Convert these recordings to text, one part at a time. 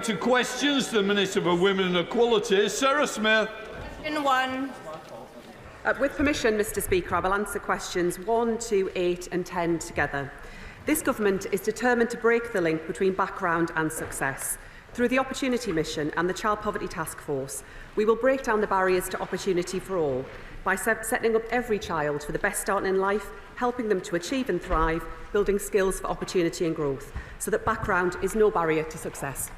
To questions, the Minister for Women and Equality, Sarah Smith. Question 1. With permission, Mr Speaker, I will answer questions 1 to 8 and 10 together. This government is determined to break the link between background and success. Through the Opportunity Mission and the Child Poverty Task Force, we will break down the barriers to opportunity for all by setting up every child for the best start in life, helping them to achieve and thrive, building skills for opportunity and growth, so that background is no barrier to success.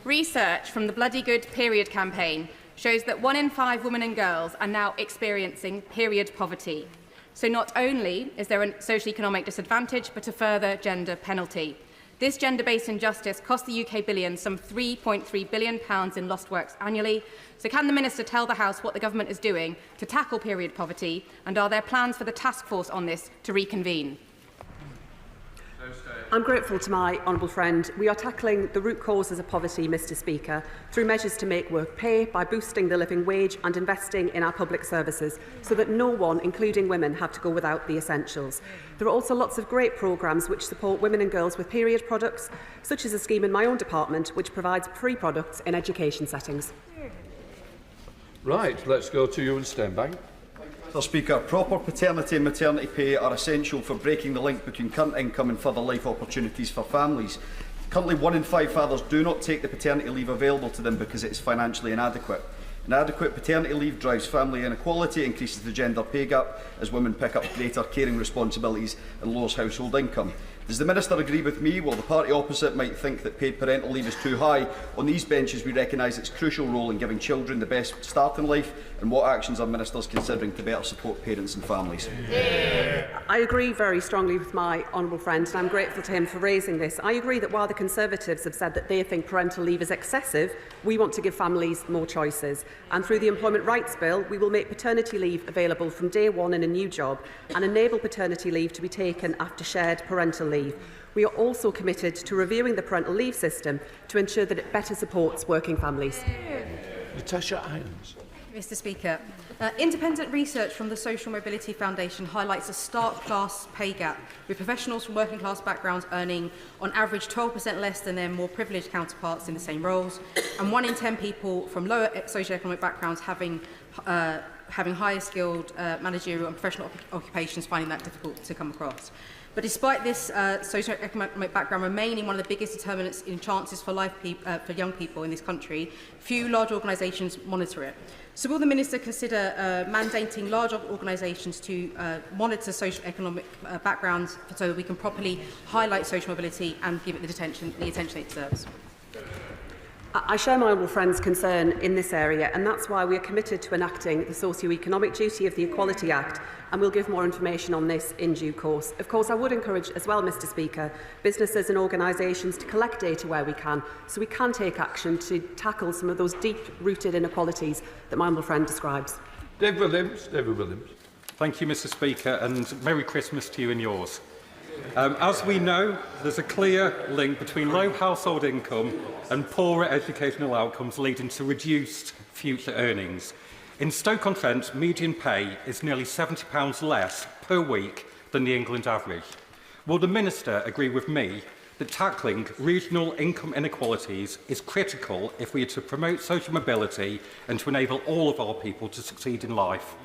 Research from the Bloody Good Period campaign shows that 1 in 5 women and girls are now experiencing period poverty. So not only is there a socio-economic disadvantage, but a further gender penalty. This gender-based injustice costs the UK billions some £3.3 billion in lost works annually. So can the Minister tell the House what the government is doing to tackle period poverty, and are there plans for the task force on this to reconvene? I'm grateful to my honourable friend. We are tackling the root causes of poverty, Mr Speaker, through measures to make work pay, by boosting the living wage and investing in our public services so that no one, including women, have to go without the essentials. There are also lots of great programmes which support women and girls with period products, such as a scheme in my own department which provides free products in education settings. Right, let's go to you in Stenbank. Mr Speaker, proper paternity and maternity pay are essential for breaking the link between current income and further life opportunities for families. Currently, 1 in 5 fathers do not take the paternity leave available to them because it is financially inadequate. Inadequate paternity leave drives family inequality, increases the gender pay gap as women pick up greater caring responsibilities and lowers household income. Does the Minister agree with me? While the party opposite might think that paid parental leave is too high, on these benches we recognise its crucial role in giving children the best start in life, and what actions are ministers considering to better support parents and families? I agree very strongly with my honourable friend, and I'm grateful to him for raising this. I agree that while the Conservatives have said that they think parental leave is excessive, we want to give families more choices. And through the Employment Rights Bill, we will make paternity leave available from day 1 in a new job and enable paternity leave to be taken after shared parental leave. We are also committed to reviewing the parental leave system to ensure that it better supports working families. Natasha Irons. Mr Speaker, independent research from the Social Mobility Foundation highlights a stark class pay gap, with professionals from working class backgrounds earning on average 12% less than their more privileged counterparts in the same roles, and 1 in 10 people from lower socioeconomic backgrounds having higher skilled managerial and professional occupations finding that difficult to come across. But despite this socio-economic background remaining one of the biggest determinants in chances for life for young people in this country, few large organisations monitor it. So will the Minister consider mandating large organisations to monitor socio-economic backgrounds so that we can properly highlight social mobility and give it the attention it deserves? I share my honourable friend's concern in this area, and that's why we are committed to enacting the socio-economic duty of the Equality Act, and we'll give more information on this in due course. Of course, I would encourage as well, Mr Speaker, businesses and organisations to collect data where we can, so we can take action to tackle some of those deep-rooted inequalities that my honourable friend describes. David Williams. Thank you, Mr Speaker, and Merry Christmas to you and yours. As we know, there's a clear link between low household income and poorer educational outcomes, leading to reduced future earnings. In Stoke-on-Trent, median pay is nearly £70 less per week than the England average. Will the Minister agree with me that tackling regional income inequalities is critical if we are to promote social mobility and to enable all of our people to succeed in life?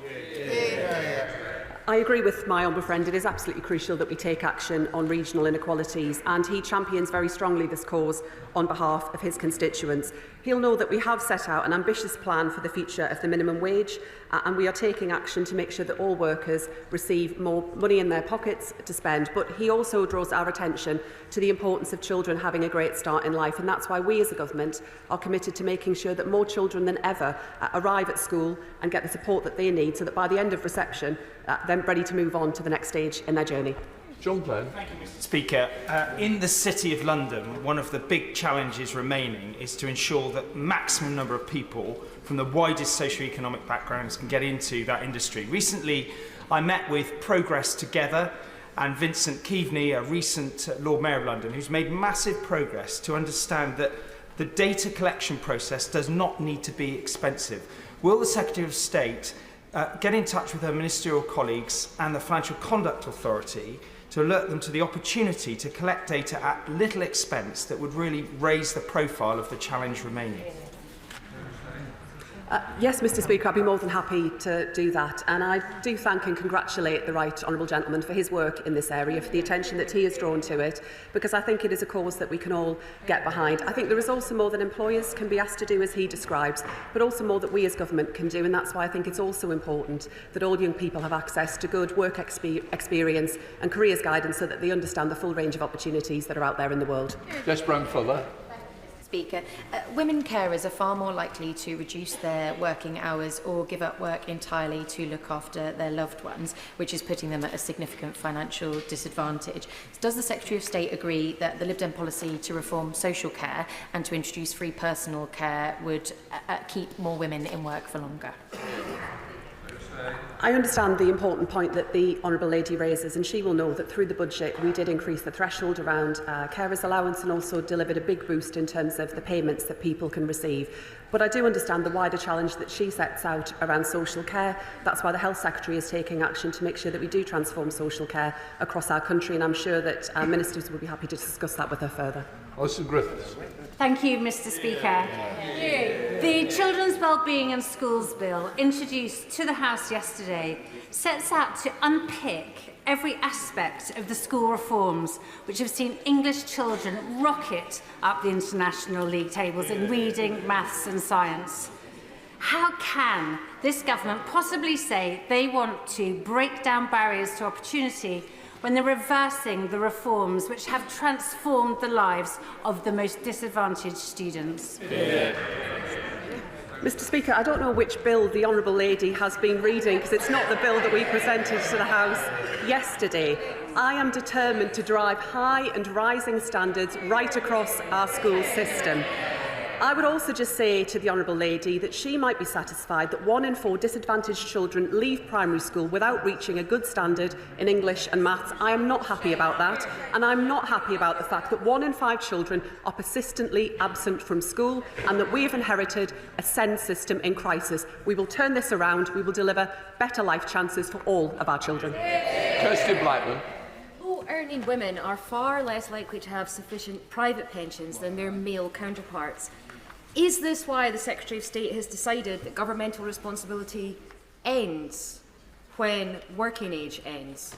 I agree with my honourable friend. It is absolutely crucial that we take action on regional inequalities, and he champions very strongly this cause on behalf of his constituents. He'll know that we have set out an ambitious plan for the future of the minimum wage, and we are taking action to make sure that all workers receive more money in their pockets to spend. But he also draws our attention to the importance of children having a great start in life, and that's why we as a government are committed to making sure that more children than ever arrive at school and get the support that they need, so that by the end of reception they're ready to move on to the next stage in their journey. John Glenn. Thank you, Mr Speaker. In the City of London, one of the big challenges remaining is to ensure that maximum number of people from the widest socio-economic backgrounds can get into that industry. Recently, I met with Progress Together and Vincent Keaveney, a recent Lord Mayor of London, who's made massive progress to understand that the data collection process does not need to be expensive. Will the Secretary of State get in touch with her ministerial colleagues and the Financial Conduct Authority to alert them to the opportunity to collect data at little expense that would really raise the profile of the challenge remaining? Yes, Mr Speaker, I'd be more than happy to do that. And I do thank and congratulate the right honourable gentleman for his work in this area, for the attention that he has drawn to it, because I think it is a cause that we can all get behind. I think there is also more that employers can be asked to do, as he describes, but also more that we as government can do. And that's why I think it's also important that all young people have access to good work experience and careers guidance so that they understand the full range of opportunities that are out there in the world. Just Brown Fuller. Speaker, women carers are far more likely to reduce their working hours or give up work entirely to look after their loved ones, which is putting them at a significant financial disadvantage. Does the Secretary of State agree that the Lib Dem policy to reform social care and to introduce free personal care would keep more women in work for longer? I understand the important point that the Honourable Lady raises, and she will know that through the budget we did increase the threshold around carers allowance and also delivered a big boost in terms of the payments that people can receive. But I do understand the wider challenge that she sets out around social care. That's why the Health Secretary is taking action to make sure that we do transform social care across our country, and I'm sure that ministers will be happy to discuss that with her further. Alison Griffiths. Thank you, Mr Speaker. The Children's Wellbeing and Schools Bill, introduced to the House yesterday, sets out to unpick every aspect of the school reforms which have seen English children rocket up the international league tables in reading, maths and science. How can this government possibly say they want to break down barriers to opportunity when they're reversing the reforms which have transformed the lives of the most disadvantaged students? Mr Speaker, I don't know which bill the Honourable Lady has been reading, because it's not the bill that we presented to the House yesterday. I am determined to drive high and rising standards right across our school system. I would also just say to the Honourable Lady that she might be satisfied that 1 in 4 disadvantaged children leave primary school without reaching a good standard in English and maths. I am not happy about that, and I'm not happy about the fact that 1 in 5 children are persistently absent from school, and that we have inherited a SEND system in crisis. We will turn this around. We will deliver better life chances for all of our children. Kirsty Blackman. Low-earning women are far less likely to have sufficient private pensions than their male counterparts. Is this why the Secretary of State has decided that governmental responsibility ends when working age ends?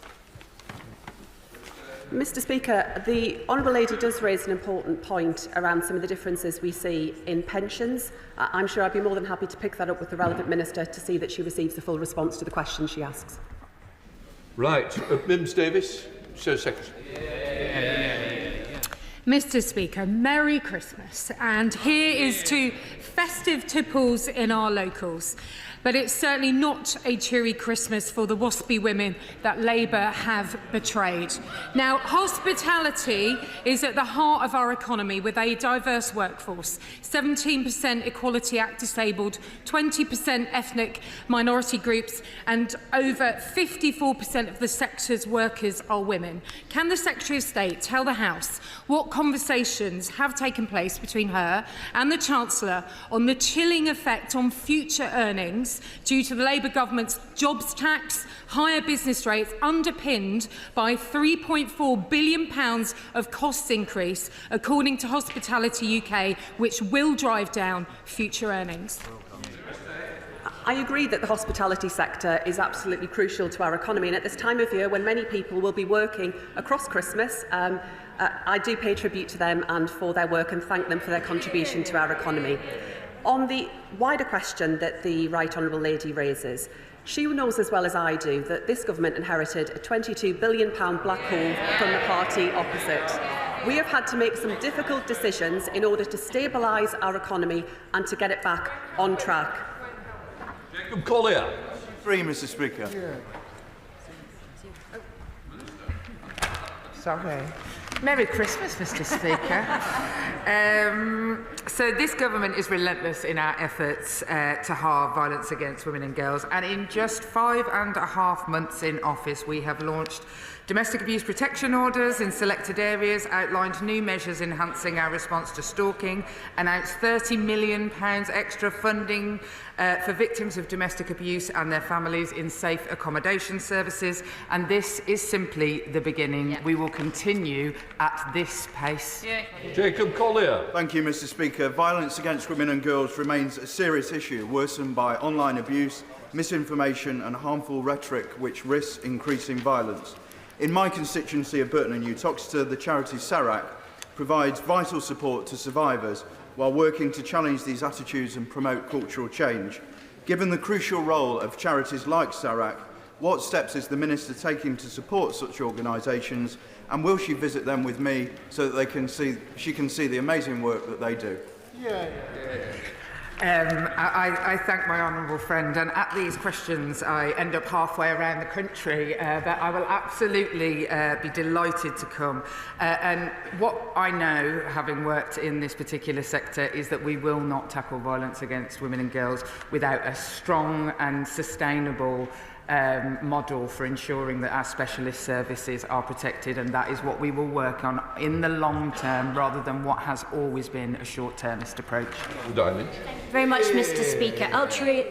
Mr Speaker, the Honourable Lady does raise an important point around some of the differences we see in pensions. I'm sure I'd be more than happy to pick that up with the relevant minister to see that she receives the full response to the question she asks. Right. Mims Davis, Show Secretary. Mr Speaker, Merry Christmas, and here is to festive tipples in our locals. But it's certainly not a cheery Christmas for the WASPI women that Labour have betrayed. Now, hospitality is at the heart of our economy with a diverse workforce, 17% Equality Act disabled, 20% ethnic minority groups, and over 54% of the sector's workers are women. Can the Secretary of State tell the House what conversations have taken place between her and the Chancellor on the chilling effect on future earnings due to the Labour government's jobs tax, higher business rates underpinned by £3.4 billion of costs increase, according to Hospitality UK, which will drive down future earnings? I agree that the hospitality sector is absolutely crucial to our economy, and at this time of year when many people will be working across Christmas, I do pay tribute to them and for their work and thank them for their contribution to our economy. On the wider question that the Right Honourable Lady raises, she knows as well as I do that this government inherited a £22 billion black hole from the party opposite. We have had to make some difficult decisions in order to stabilise our economy and to get it back on track. Jacob Collier. Free, Mr Speaker. Sorry. Merry Christmas, Mr Speaker. So this government is relentless in our efforts to halve violence against women and girls, and in just 5.5 months in office we have launched Domestic abuse protection orders in selected areas, outlined new measures enhancing our response to stalking, announced £30 million extra funding for victims of domestic abuse and their families in safe accommodation services, and this is simply the beginning. Yeah. We will continue at this pace. Yeah. Jacob Collier. Thank you, Mr. Speaker. Violence against women and girls remains a serious issue, worsened by online abuse, misinformation and harmful rhetoric which risks increasing violence. In my constituency of Burton and New Toxteth, the charity SARAC provides vital support to survivors while working to challenge these attitudes and promote cultural change. Given the crucial role of charities like SARAC, what steps is the Minister taking to support such organisations, and will she visit them with me so that she can see the amazing work that they do? I thank my honourable friend, and at these questions I end up halfway around the country, but I will absolutely be delighted to come. And what I know, having worked in this particular sector, is that we will not tackle violence against women and girls without a strong and sustainable model for ensuring that our specialist services are protected, and that is what we will work on in the long term rather than what has always been a short-termist approach. Thank you very much, Mr. Speaker.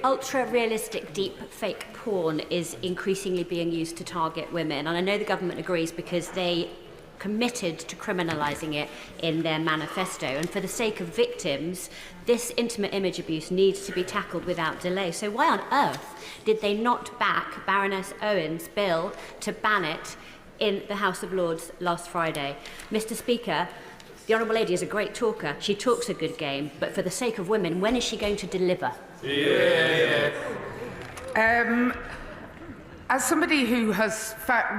Ultra-realistic deep fake porn is increasingly being used to target women, and I know the government agrees because they committed to criminalising it in their manifesto, and for the sake of victims, this intimate image abuse needs to be tackled without delay. So why on earth did they not back Baroness Owen's bill to ban it in the House of Lords last Friday? Mr. Speaker, the Honourable Lady is a great talker. She talks a good game, but for the sake of women, when is she going to deliver? As somebody who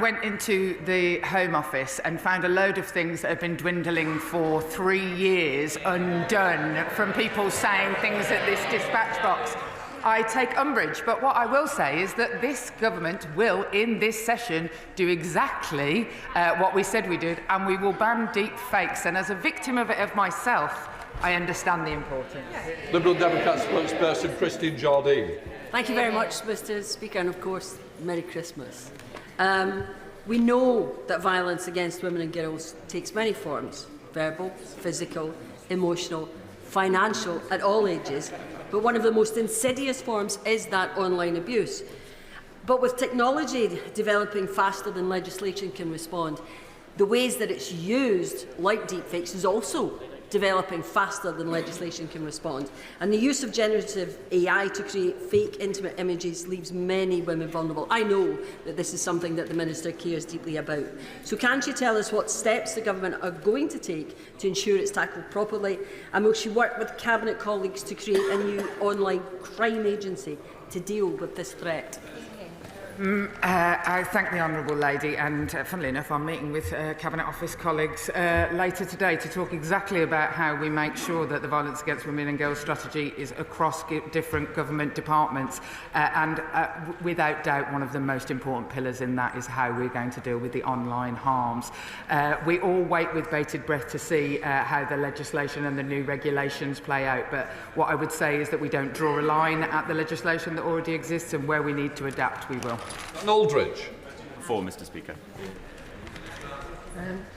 went into the Home Office and found a load of things that have been dwindling for 3 years undone from people saying things at this dispatch box, I take umbrage. But what I will say is that this government will, in this session, do exactly what we said we did, and we will ban deep fakes. And as a victim of it myself, I understand the importance. Liberal Democrat spokesperson Christine Jardine. Thank you very much, Mr. Speaker, and of course, Merry Christmas. We know that violence against women and girls takes many forms: verbal, physical, emotional, financial, at all ages. But one of the most insidious forms is that online abuse. But with technology developing faster than legislation can respond, the ways that it's used, like deepfakes, is also developing faster than legislation can respond. And the use of generative AI to create fake intimate images leaves many women vulnerable. I know that this is something that the Minister cares deeply about. So can she tell us what steps the government are going to take to ensure it's tackled properly? And will she work with Cabinet colleagues to create a new online crime agency to deal with this threat? I thank the Honourable Lady, and funnily enough, I'm meeting with Cabinet Office colleagues later today to talk exactly about how we make sure that the violence against women and girls strategy is across different government departments, and without doubt one of the most important pillars in that is how we're going to deal with the online harms. We all wait with bated breath to see how the legislation and the new regulations play out, but what I would say is that we don't draw a line at the legislation that already exists, and where we need to adapt, we will. Aldridge. Mr. Speaker.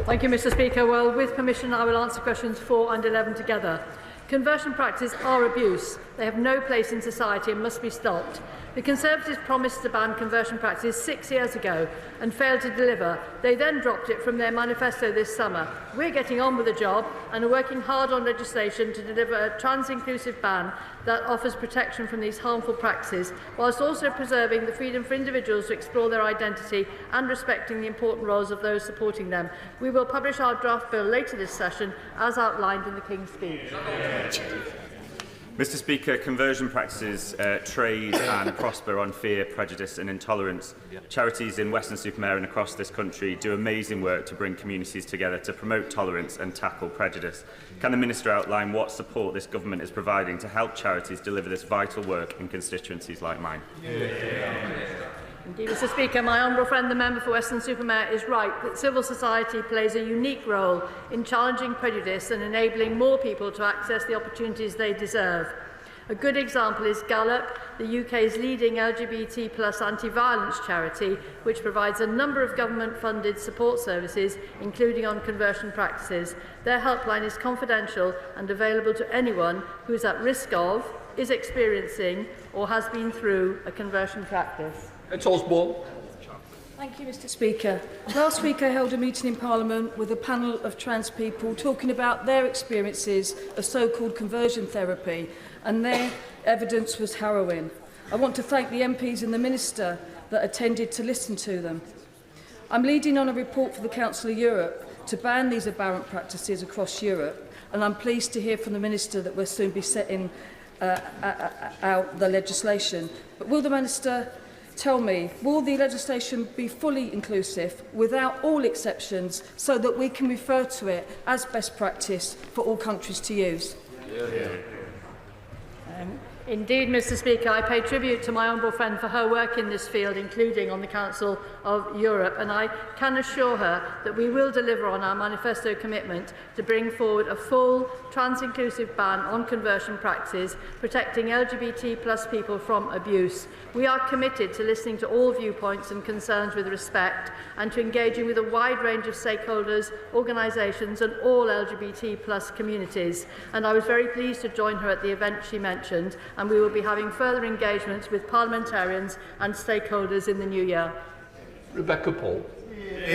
Thank you, Mr. Speaker. Well, with permission, I will answer questions 4 and 11 together. Conversion practices are abuse. They have no place in society and must be stopped. The Conservatives promised to ban conversion practices 6 years ago and failed to deliver. They then dropped it from their manifesto this summer. We're getting on with the job and are working hard on legislation to deliver a trans-inclusive ban that offers protection from these harmful practices, whilst also preserving the freedom for individuals to explore their identity and respecting the important roles of those supporting them. We will publish our draft bill later this session, as outlined in the King's Speech. Mr. Speaker, conversion practices trade and prosper on fear, prejudice and intolerance. Charities in Western-super-Mare and across this country do amazing work to bring communities together to promote tolerance and tackle prejudice. Can the Minister outline what support this government is providing to help charities deliver this vital work in constituencies like mine? Indeed, Mr. Speaker, my honourable friend, the member for Western-super-Mare, is right that civil society plays a unique role in challenging prejudice and enabling more people to access the opportunities they deserve. A good example is Gallup, the UK's leading LGBT plus anti-violence charity, which provides a number of government-funded support services, including on conversion practices. Their helpline is confidential and available to anyone who is at risk of, is experiencing, or has been through a conversion practice. It's Osborne. Thank you, Mr. Speaker. Last week I held a meeting in Parliament with a panel of trans people talking about their experiences of so-called conversion therapy, and their evidence was harrowing. I want to thank the MPs and the Minister that attended to listen to them. I'm leading on a report for the Council of Europe to ban these aberrant practices across Europe, and I'm pleased to hear from the Minister that we'll soon be setting out the legislation. But will the Minister tell me, will the legislation be fully inclusive without all exceptions so that we can refer to it as best practice for all countries to use? Indeed, Mr. Speaker, I pay tribute to my honourable friend for her work in this field, including on the Council of Europe, and I can assure her that we will deliver on our manifesto commitment to bring forward a full, trans-inclusive ban on conversion practices, protecting LGBT plus people from abuse. We are committed to listening to all viewpoints and concerns with respect, and to engaging with a wide range of stakeholders, organisations and all LGBT plus communities. And I was very pleased to join her at the event she mentioned, and we will be having further engagements with parliamentarians and stakeholders in the new year. Rebecca Paul. Thank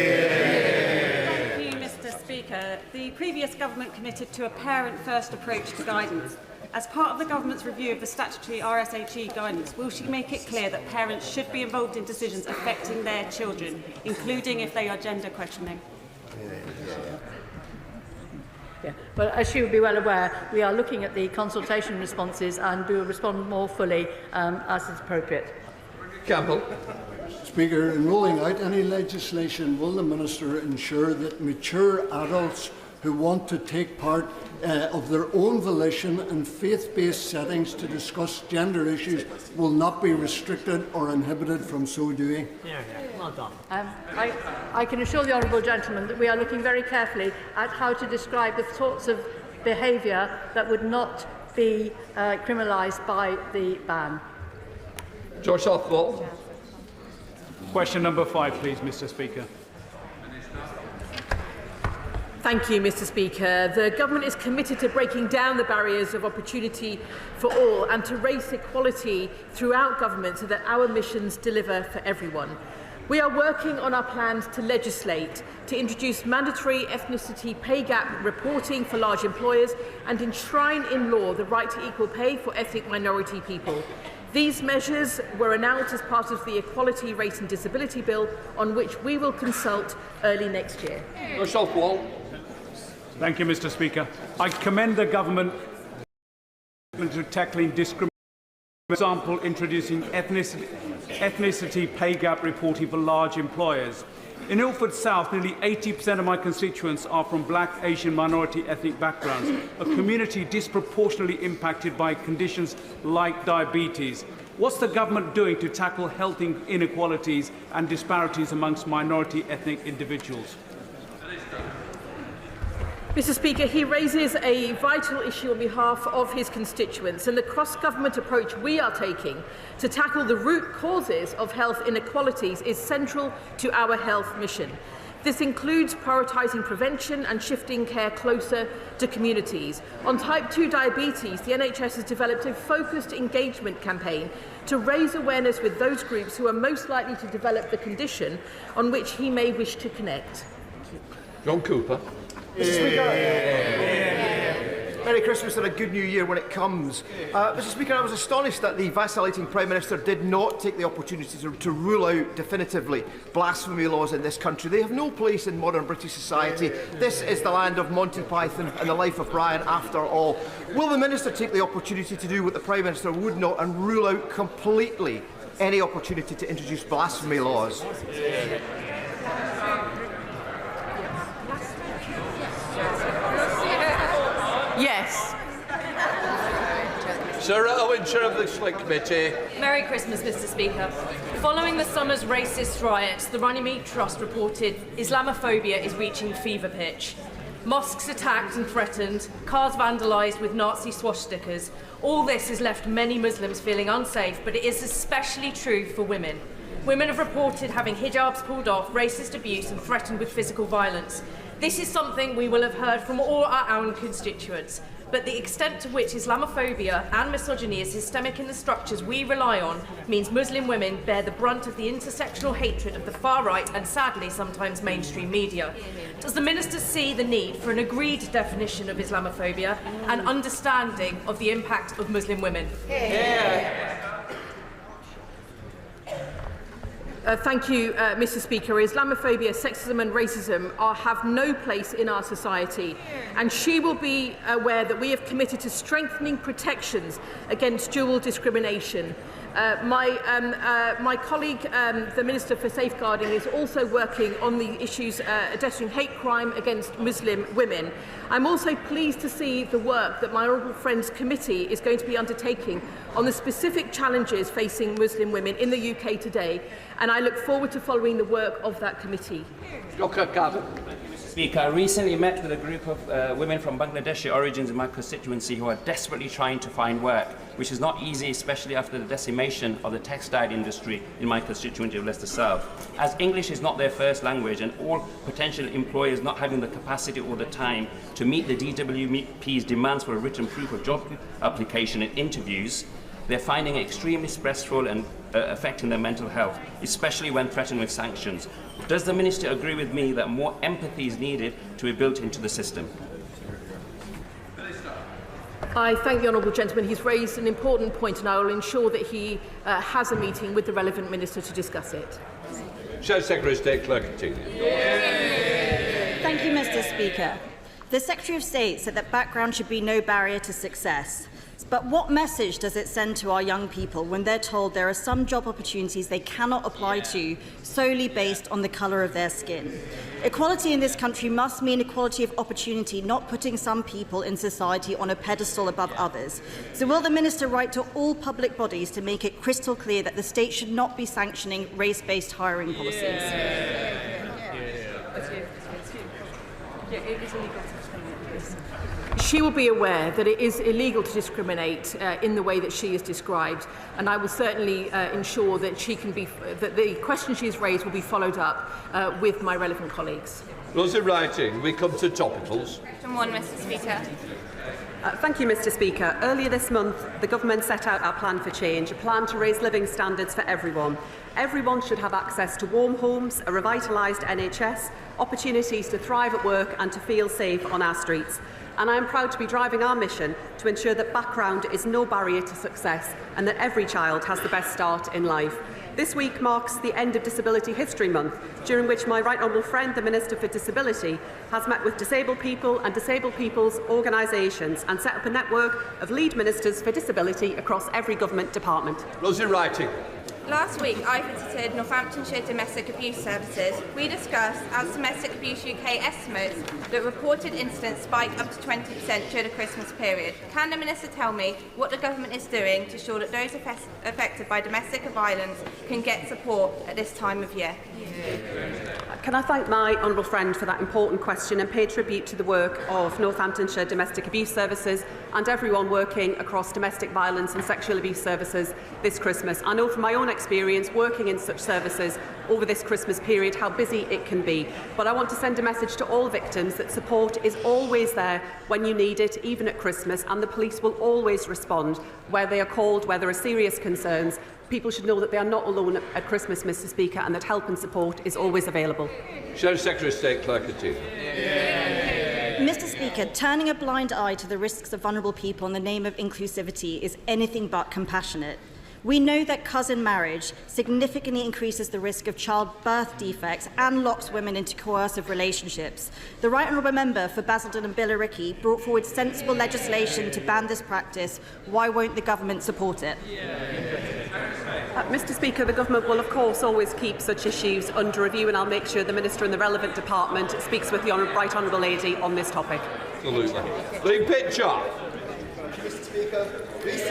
you, Mr. Speaker. The previous government committed to a parent-first approach to guidance. As part of the government's review of the statutory RSHE guidance, will she make it clear that parents should be involved in decisions affecting their children, including if they are gender questioning? Yeah. But as you will be well aware, we are looking at the consultation responses and we will respond more fully as is appropriate. Campbell. Speaker, in rolling out any legislation, will the Minister ensure that mature adults who want to take part of their own volition in faith-based settings to discuss gender issues will not be restricted or inhibited from so doing? Well done. I can assure the honourable gentleman that we are looking very carefully at how to describe the sorts of behaviour that would not be criminalised by the ban. George Southwell. Question number 5, please, Mr. Speaker. Thank you, Mr. Speaker. The Government is committed to breaking down the barriers of opportunity for all and to raise equality throughout government so that our missions deliver for everyone. We are working on our plans to legislate, to introduce mandatory ethnicity pay gap reporting for large employers and enshrine in law the right to equal pay for ethnic minority people. These measures were announced as part of the Equality, Race and Disability Bill, on which we will consult early next year. Thank you, Mr. Speaker. I commend the government to tackling discrimination. For example, introducing ethnicity pay gap reporting for large employers. In Ilford South, nearly 80% of my constituents are from black, Asian, minority ethnic backgrounds, a community disproportionately impacted by conditions like diabetes. What's the government doing to tackle health inequalities and disparities amongst minority ethnic individuals? Mr. Speaker, he raises a vital issue on behalf of his constituents, and the cross-government approach we are taking to tackle the root causes of health inequalities is central to our health mission. This includes prioritising prevention and shifting care closer to communities. On type 2 diabetes, the NHS has developed a focused engagement campaign to raise awareness with those groups who are most likely to develop the condition on which he may wish to connect. John Cooper. Mr. Speaker, Merry Christmas and a good New Year when it comes. Mr. Speaker, I was astonished that the vacillating Prime Minister did not take the opportunity to rule out definitively blasphemy laws in this country. They have no place in modern British society. This is the land of Monty Python and the life of Brian after all. Will the Minister take the opportunity to do what the Prime Minister would not and rule out completely any opportunity to introduce blasphemy laws? Yes. Sarah Owen, Chair of the Select Committee. Merry Christmas, Mr. Speaker. Following the summer's racist riots, the Runnymede Trust reported Islamophobia is reaching fever pitch. Mosques attacked and threatened, cars vandalised with Nazi swastikas. All this has left many Muslims feeling unsafe, but it is especially true for women. Women have reported having hijabs pulled off, racist abuse and threatened with physical violence. This is something we will have heard from all our own constituents, but the extent to which Islamophobia and misogyny is systemic in the structures we rely on means Muslim women bear the brunt of the intersectional hatred of the far right and, sadly, sometimes mainstream media. Does the Minister see the need for an agreed definition of Islamophobia and understanding of the impact of Muslim women? Thank you, Mr. Speaker. Islamophobia, sexism and racism have no place in our society, and she will be aware that we have committed to strengthening protections against dual discrimination. My colleague, the Minister for Safeguarding, is also working on the issues addressing hate crime against Muslim women. I'm also pleased to see the work that my honourable friend's committee is going to be undertaking on the specific challenges facing Muslim women in the UK today, and I look forward to following the work of that committee. Speaker, I recently met with a group of women from Bangladeshi origins in my constituency who are desperately trying to find work, which is not easy, especially after the decimation of the textile industry in my constituency of Leicester South. As English is not their first language and all potential employers not having the capacity or the time to meet the DWP's demands for a written proof of job application and interviews, they're finding it extremely stressful and affecting their mental health, especially when threatened with sanctions. Does the Minister agree with me that more empathy is needed to be built into the system? I thank the honourable gentleman. He's raised an important point, and I will ensure that he has a meeting with the relevant minister to discuss it. Show Secretary of State Callaghan. Thank you, Mr. Speaker. The Secretary of State said that background should be no barrier to success. But what message does it send to our young people when they're told there are some job opportunities they cannot apply to solely based on the colour of their skin? Equality in this country must mean equality of opportunity, not putting some people in society on a pedestal above others. So will the Minister write to all public bodies to make it crystal clear that the state should not be sanctioning race-based hiring policies? She will be aware that it is illegal to discriminate in the way that she is described, and I will certainly ensure that that the question she has raised will be followed up with my relevant colleagues. Those in writing, we come to topicals. Question 1, Mr. Speaker. Thank you, Mr. Speaker. Earlier this month, the government set out our plan for change, a plan to raise living standards for everyone. Everyone should have access to warm homes, a revitalised NHS, opportunities to thrive at work and to feel safe on our streets. And I am proud to be driving our mission to ensure that background is no barrier to success and that every child has the best start in life. This week marks the end of Disability History Month, during which my right honourable friend, the Minister for Disability, has met with disabled people and disabled people's organisations and set up a network of lead ministers for disability across every government department. Those in writing. Last week, I visited Northamptonshire Domestic Abuse Services. We discussed, as Domestic Abuse UK estimates, that reported incidents spiked up to 20% during the Christmas period. Can the Minister tell me what the government is doing to ensure that those affected by domestic violence can get support at this time of year? Can I thank my honourable friend for that important question and pay tribute to the work of Northamptonshire Domestic Abuse Services and everyone working across domestic violence and sexual abuse services this Christmas. I know from my own experience working in such services over this Christmas period how busy it can be, but I want to send a message to all victims that support is always there when you need it, even at Christmas, and the police will always respond where they are called, where there are serious concerns. People should know that they are not alone at Christmas, Mr. Speaker, and that help and support is always available. Show Secretary of State Callaghan. Mr. Speaker, turning a blind eye to the risks of vulnerable people in the name of inclusivity is anything but compassionate. We know that cousin marriage significantly increases the risk of childbirth defects and locks women into coercive relationships. The Right Honourable Member for Basildon and Billericay brought forward sensible legislation to ban this practice. Why won't the government support it? Mr. Speaker, the government will of course always keep such issues under review, and I'll make sure the Minister in the relevant department speaks with the Right Honourable Lady on this topic. Absolutely. Lee Pitcher. Mr. Speaker, please.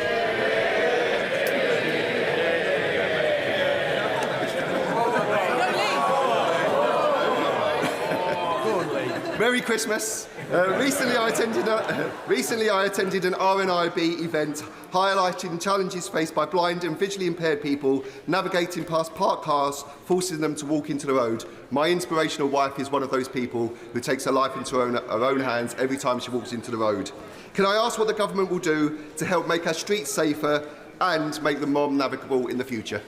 Very Merry Christmas. Recently, I attended an RNIB event highlighting challenges faced by blind and visually impaired people navigating past parked cars, forcing them to walk into the road. My inspirational wife is one of those people who takes her life into her own hands every time she walks into the road. Can I ask what the government will do to help make our streets safer and make them more navigable in the future?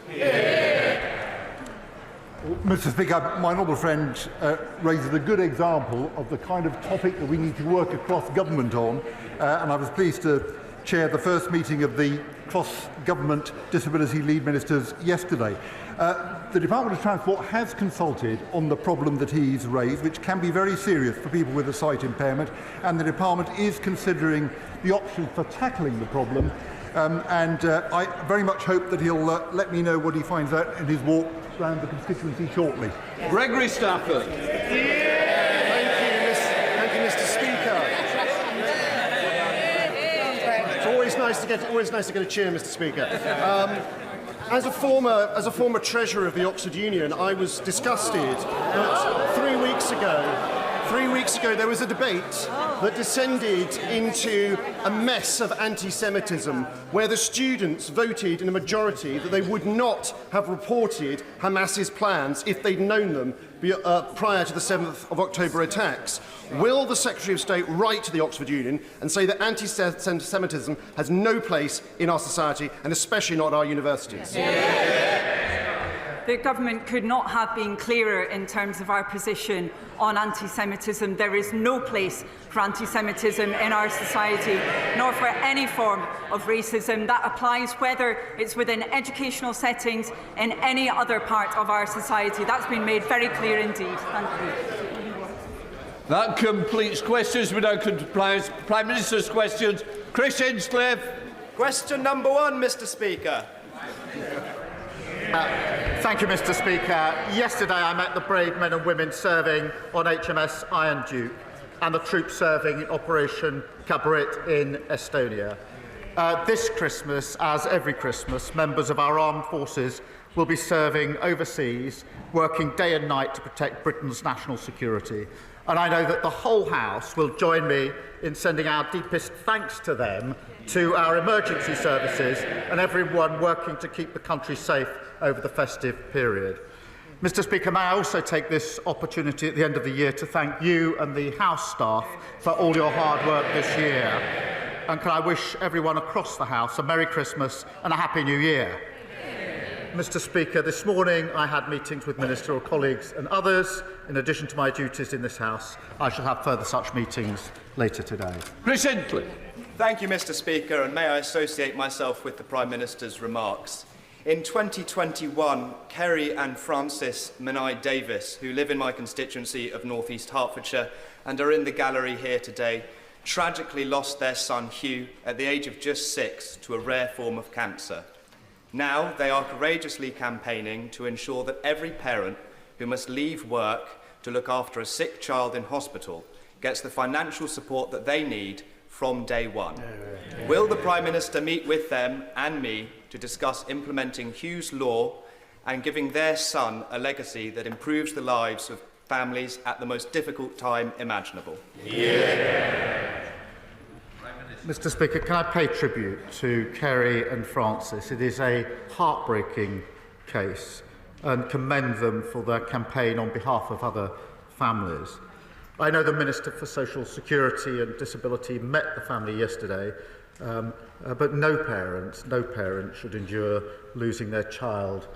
Mr. Speaker, my honourable friend raises a good example of the kind of topic that we need to work across government on, and I was pleased to chair the first meeting of the cross-government disability lead ministers yesterday. The Department of Transport has consulted on the problem that he's raised, which can be very serious for people with a sight impairment, and the Department is considering the options for tackling the problem, I very much hope that he'll let me know what he finds out in his walk around the constituency shortly. Gregory Stafford. Thank you, Mr. Speaker. It's always nice to get a cheer, Mr. Speaker. As a former treasurer of the Oxford Union, I was disgusted that 3 weeks ago there was a debate that descended into a mess of anti-Semitism, where the students voted in a majority that they would not have reported Hamas's plans if they'd known them prior to the 7th of October attacks. Will the Secretary of State write to the Oxford Union and say that anti-Semitism has no place in our society, and especially not our universities? The government could not have been clearer in terms of our position on anti-Semitism. There is no place for anti-Semitism in our society, nor for any form of racism. That applies whether it's within educational settings in any other part of our society. That's been made very clear indeed. Thank you. That completes questions. We now come to Prime Minister's questions. Chris Hinchcliffe. Question number 1, Mr. Speaker. Thank you, Mr. Speaker. Yesterday I met the brave men and women serving on HMS Iron Duke and the troops serving in Operation Cabrit in Estonia. This Christmas, as every Christmas, members of our armed forces will be serving overseas, working day and night to protect Britain's national security. And I know that the whole House will join me in sending our deepest thanks to them, to our emergency services and everyone working to keep the country safe over the festive period. Mr. Speaker, may I also take this opportunity at the end of the year to thank you and the House staff for all your hard work this year. And can I wish everyone across the House a Merry Christmas and a Happy New Year. Mr. Speaker, this morning I had meetings with ministerial colleagues and others. In addition to my duties in this House, I shall have further such meetings later today. Presently. Thank you, Mr. Speaker, and may I associate myself with the Prime Minister's remarks. In 2021, Kerry and Francis Menai Davis, who live in my constituency of North East Hertfordshire and are in the gallery here today, tragically lost their son Hugh at the age of just 6 to a rare form of cancer. Now they are courageously campaigning to ensure that every parent who must leave work to look after a sick child in hospital gets the financial support that they need from day one. Will the Prime Minister meet with them and me to discuss implementing Hugh's law and giving their son a legacy that improves the lives of families at the most difficult time imaginable? Mr. Speaker, can I pay tribute to Kerry and Francis? It is a heartbreaking case and commend them for their campaign on behalf of other families. I know the Minister for Social Security and Disability met the family yesterday, but no parent should endure losing their child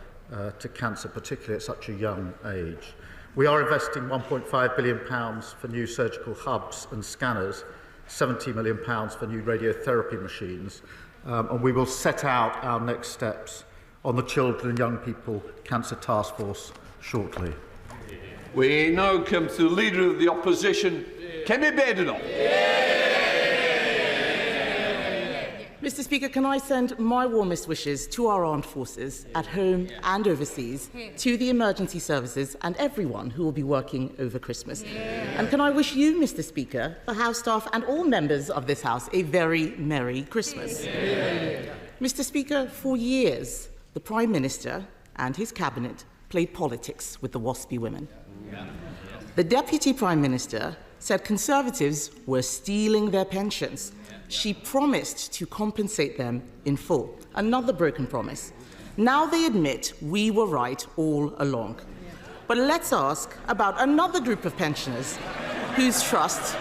to cancer, particularly at such a young age. We are investing £1.5 billion for new surgical hubs and scanners, £70 million for new radiotherapy machines, and we will set out our next steps on the Children and Young People Cancer Task Force shortly. We now come to the Leader of the Opposition, Kemi Badenoch. Mr. Speaker, can I send my warmest wishes to our armed forces at home and overseas, to the emergency services and everyone who will be working over Christmas. And can I wish you, Mr. Speaker, the House staff and all members of this House a very Merry Christmas. Mr. Speaker, for years, the Prime Minister and his Cabinet played politics with the WASPI women. The Deputy Prime Minister said Conservatives were stealing their pensions. She promised to compensate them in full. Another broken promise. Now they admit we were right all along. But let's ask about another group of pensioners whose trust...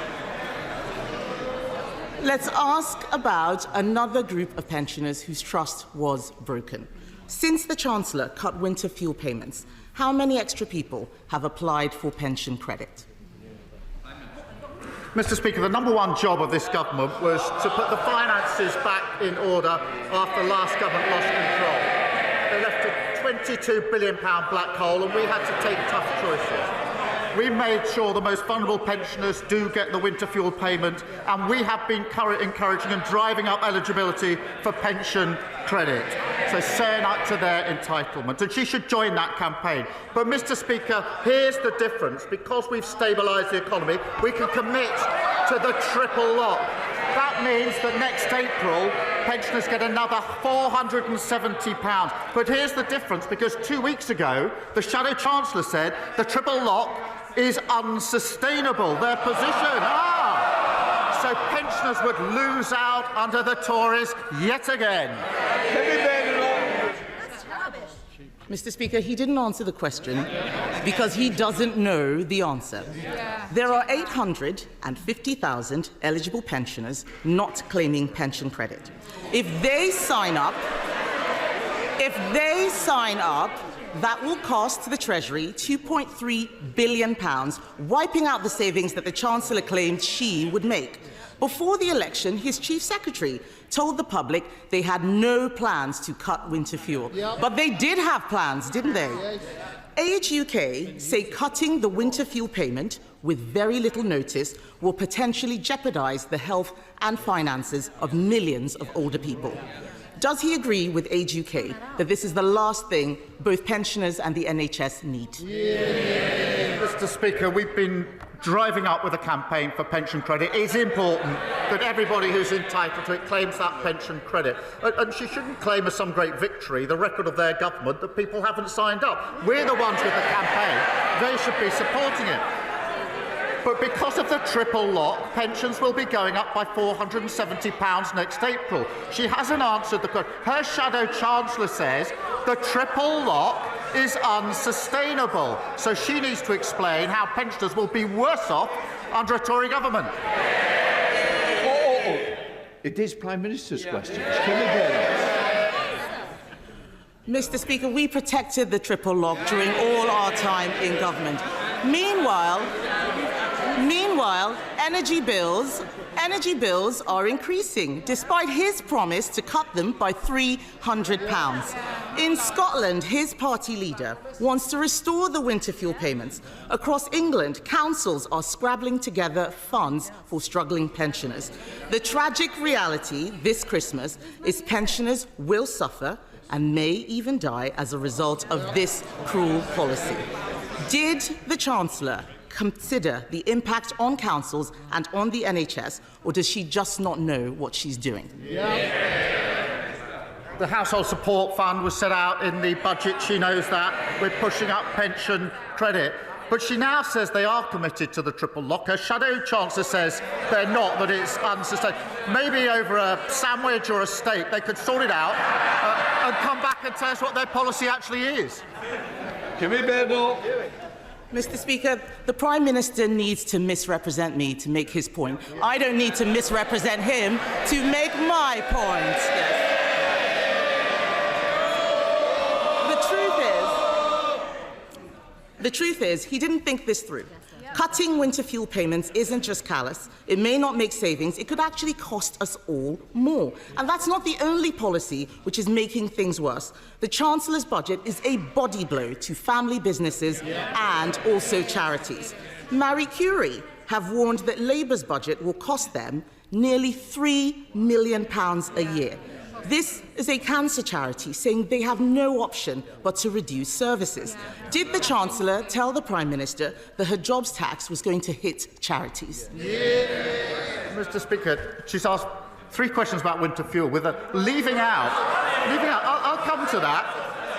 Let's ask about another group of pensioners whose trust was broken. Since the Chancellor cut winter fuel payments, how many extra people have applied for pension credit? Mr. Speaker, the number one job of this government was to put the finances back in order after the last government lost control. They left a £22 billion black hole, and we had to take tough choices. We made sure the most vulnerable pensioners do get the winter fuel payment, and we have been encouraging and driving up eligibility for pension credit, so saying up to their entitlement. And she should join that campaign. But, Mr. Speaker, here's the difference. Because we've stabilised the economy, we can commit to the triple lock. That means that next April, pensioners get another £470. But here's the difference, because 2 weeks ago, the Shadow Chancellor said the triple lock is unsustainable. Their position, so pensioners would lose out under the Tories yet again. Mr. Speaker, he didn't answer the question because he doesn't know the answer. There are 850,000 eligible pensioners not claiming pension credit. If they sign up, that will cost the Treasury £2.3 billion, wiping out the savings that the Chancellor claimed she would make. Before the election, his Chief Secretary told the public they had no plans to cut winter fuel. But they did have plans, didn't they? Age UK say cutting the winter fuel payment with very little notice will potentially jeopardise the health and finances of millions of older people. Does he agree with Age UK that this is the last thing both pensioners and the NHS need? Mr. Speaker, we've been driving up with a campaign for pension credit. It's important that everybody who's entitled to it claims that pension credit. And she shouldn't claim as some great victory the record of their government that people haven't signed up. We're the ones with the campaign. They should be supporting it. But because of the triple lock, pensions will be going up by £470 next April. She hasn't answered the question. Her Shadow Chancellor says the triple lock is unsustainable. So she needs to explain how pensioners will be worse off under a Tory government. It is Prime Minister's question. Mr. Speaker, we protected the triple lock during all our time in government. Meanwhile, energy bills are increasing, despite his promise to cut them by £300. In Scotland, his party leader wants to restore the winter fuel payments. Across England, councils are scrabbling together funds for struggling pensioners. The tragic reality this Christmas is pensioners will suffer and may even die as a result of this cruel policy. Did the Chancellor consider the impact on councils and on the NHS, or does she just not know what she's doing? The Household Support Fund was set out in the budget. She knows that. We're pushing up pension credit. But she now says they are committed to the triple lock. Her Shadow Chancellor says they're not, that it's unsustainable. Maybe over a sandwich or a steak they could sort it out and come back and tell us what their policy actually is. Mr. Speaker, the Prime Minister needs to misrepresent me to make his point. I don't need to misrepresent him to make my point. Yes. The truth is, he didn't think this through. Cutting winter fuel payments isn't just callous. It may not make savings. It could actually cost us all more. And that's not the only policy which is making things worse. The Chancellor's budget is a body blow to family businesses and also charities. Marie Curie have warned that Labour's budget will cost them nearly £3 million a year. This is a cancer charity saying they have no option but to reduce services. Did the Chancellor tell the Prime Minister that her jobs tax was going to hit charities? Mr. Speaker, she's asked 3 questions about winter fuel, with a leaving out. I'll come to that.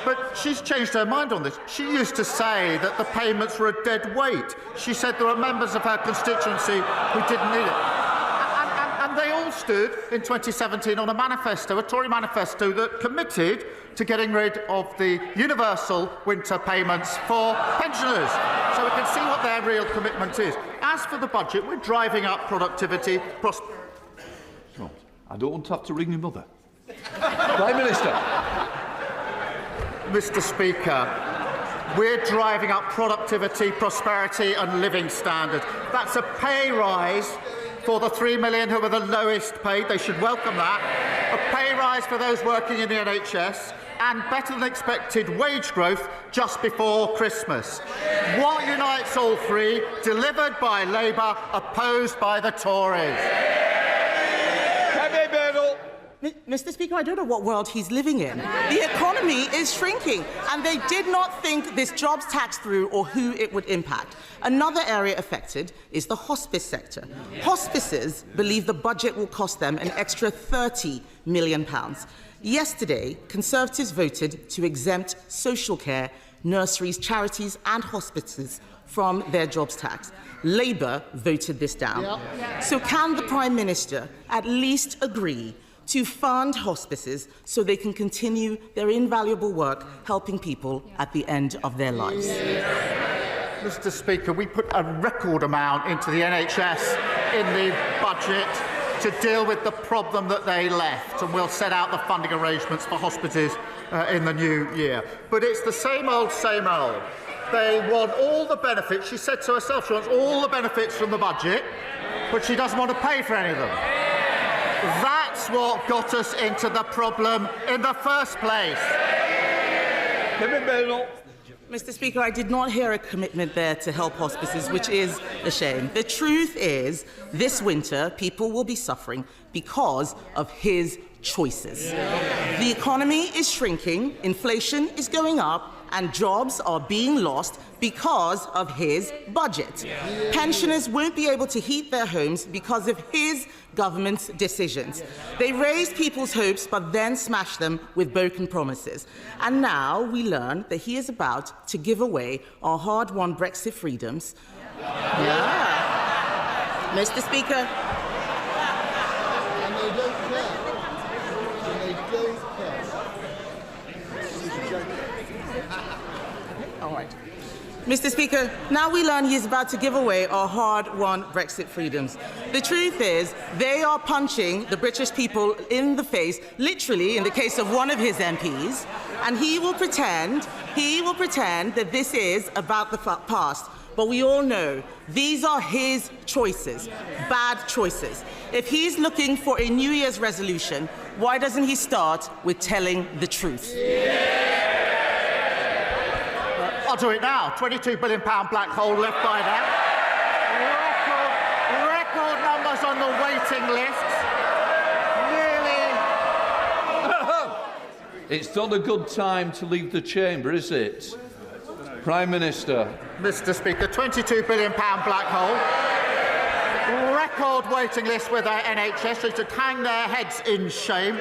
But she's changed her mind on this. She used to say that the payments were a dead weight. She said there were members of her constituency who didn't need it. And they all stood in 2017 on a manifesto, a Tory manifesto, that committed to getting rid of the universal winter payments for pensioners. So we can see what their real commitment is. As for the budget, we're driving up productivity, I don't want to have to ring your mother. Prime Minister. Mr. Speaker, we're driving up productivity, prosperity and living standards. That's a pay rise for the 3 million who are the lowest paid. They should welcome that. A pay rise for those working in the NHS and better than expected wage growth just before Christmas. What unites all three? Delivered by Labour, opposed by the Tories. Mr. Speaker, I don't know what world he's living in. The economy is shrinking, and they did not think this jobs tax through or who it would impact. Another area affected is the hospice sector. Hospices believe the budget will cost them an extra £30 million. Yesterday, Conservatives voted to exempt social care, nurseries, charities and hospices from their jobs tax. Labour voted this down. So can the Prime Minister at least agree to fund hospices so they can continue their invaluable work helping people at the end of their lives? Mr. Speaker, we put a record amount into the NHS in the budget to deal with the problem that they left, and we'll set out the funding arrangements for hospices in the new year. But it's the same old, same old. They want all the benefits. She said to herself she wants all the benefits from the budget, but she doesn't want to pay for any of them. That's what got us into the problem in the first place. Mr. Speaker, I did not hear a commitment there to help hospices, which is a shame. The truth is, this winter, people will be suffering because of his choices. The economy is shrinking, inflation is going up, and jobs are being lost because of his budget. Pensioners won't be able to heat their homes because of his government's decisions. They raised people's hopes but then smashed them with broken promises. And now we learn that he is about to give away our hard-won Brexit freedoms. Yeah. Mr. Speaker. All right. Mr. Speaker, now we learn he is about to give away our hard-won Brexit freedoms. The truth is, they are punching the British people in the face, literally in the case of one of his MPs, and he will pretend that this is about the past. But we all know these are his choices, bad choices. If he's looking for a New Year's resolution, why doesn't he start with telling the truth? I'll do it now. £22 billion black hole left by them. Record numbers on the waiting lists. Nearly. It's not a good time to leave the chamber, is it? Prime Minister. Mr. Speaker, £22 billion black hole. Record waiting list with our NHS. They should hang their heads in shame.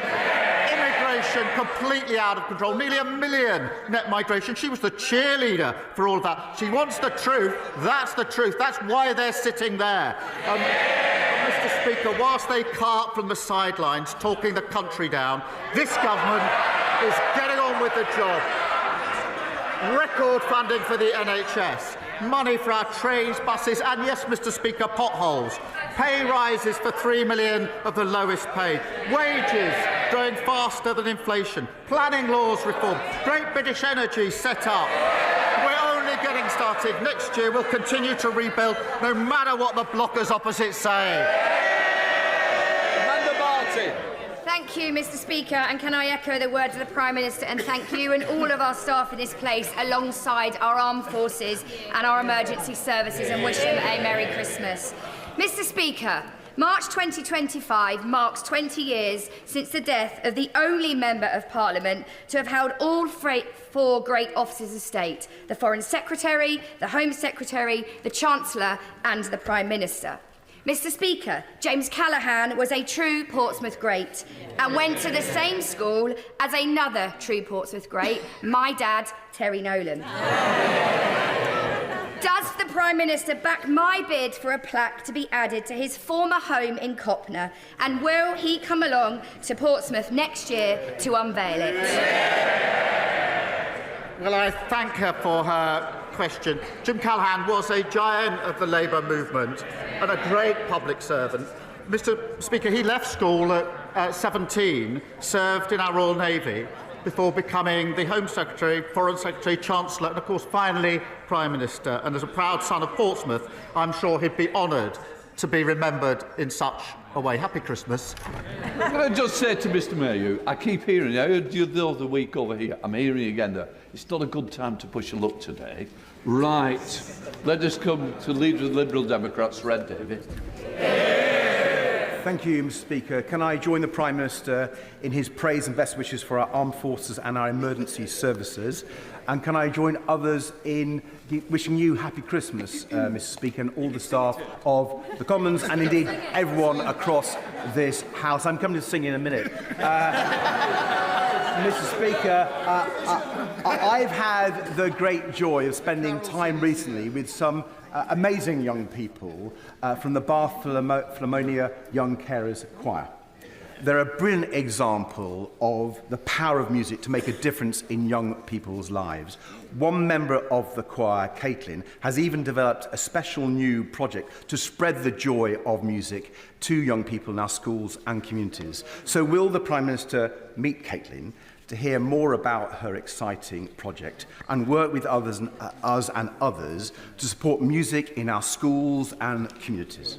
Immigration completely out of control. Nearly 1 million net migration. She was the cheerleader for all of that. She wants the truth. That's the truth. That's why they're sitting there. Mr. Speaker, whilst they cart from the sidelines, talking the country down, this government is getting on with the job. Record funding for the NHS. Money for our trains, buses and, yes, Mr. Speaker, potholes. Pay rises for 3 million of the lowest paid. Wages growing faster than inflation. Planning laws reform. Great British Energy set up. We're only getting started. Next year we'll continue to rebuild no matter what the blockers opposite say. Amanda Barton. Thank you, Mr. Speaker, and can I echo the words of the Prime Minister and thank you and all of our staff in this place alongside our armed forces and our emergency services and wish them a Merry Christmas. Mr. Speaker, March 2025 marks 20 years since the death of the only Member of Parliament to have held all four great offices of state: the Foreign Secretary, the Home Secretary, the Chancellor and the Prime Minister. Mr. Speaker, James Callaghan was a true Portsmouth great and went to the same school as another true Portsmouth great, my dad, Terry Nolan. Does the Prime Minister back my bid for a plaque to be added to his former home in Copner, and will he come along to Portsmouth next year to unveil it? Well, I thank her for her question. Jim Callaghan was a giant of the Labour movement and a great public servant. Mr. Speaker, he left school at 17, served in our Royal Navy, before becoming the Home Secretary, Foreign Secretary, Chancellor, and of course finally Prime Minister. And as a proud son of Portsmouth, I'm sure he'd be honoured to be remembered in such a way. Happy Christmas. Can I just say to Mr Mayhew, I keep hearing, I heard you the other week over here, I'm hearing again that it's not a good time to push a luck today. Right, let us come to Leader of the Liberal Democrats, Red David. Thank you, Mr. Speaker. Can I join the Prime Minister in his praise and best wishes for our armed forces and our emergency services? And can I join others in wishing you happy Christmas, Mr. Speaker, and all the staff of the Commons, and indeed everyone across this House. I'm coming to sing in a minute. Mr. Speaker, I've had the great joy of spending time recently with some amazing young people from the Bath Philharmonia Young Carers Choir. They're a brilliant example of the power of music to make a difference in young people's lives. One member of the choir, Caitlin, has even developed a special new project to spread the joy of music to young people in our schools and communities. So will the Prime Minister meet Caitlin to hear more about her exciting project and work with us and others to support music in our schools and communities?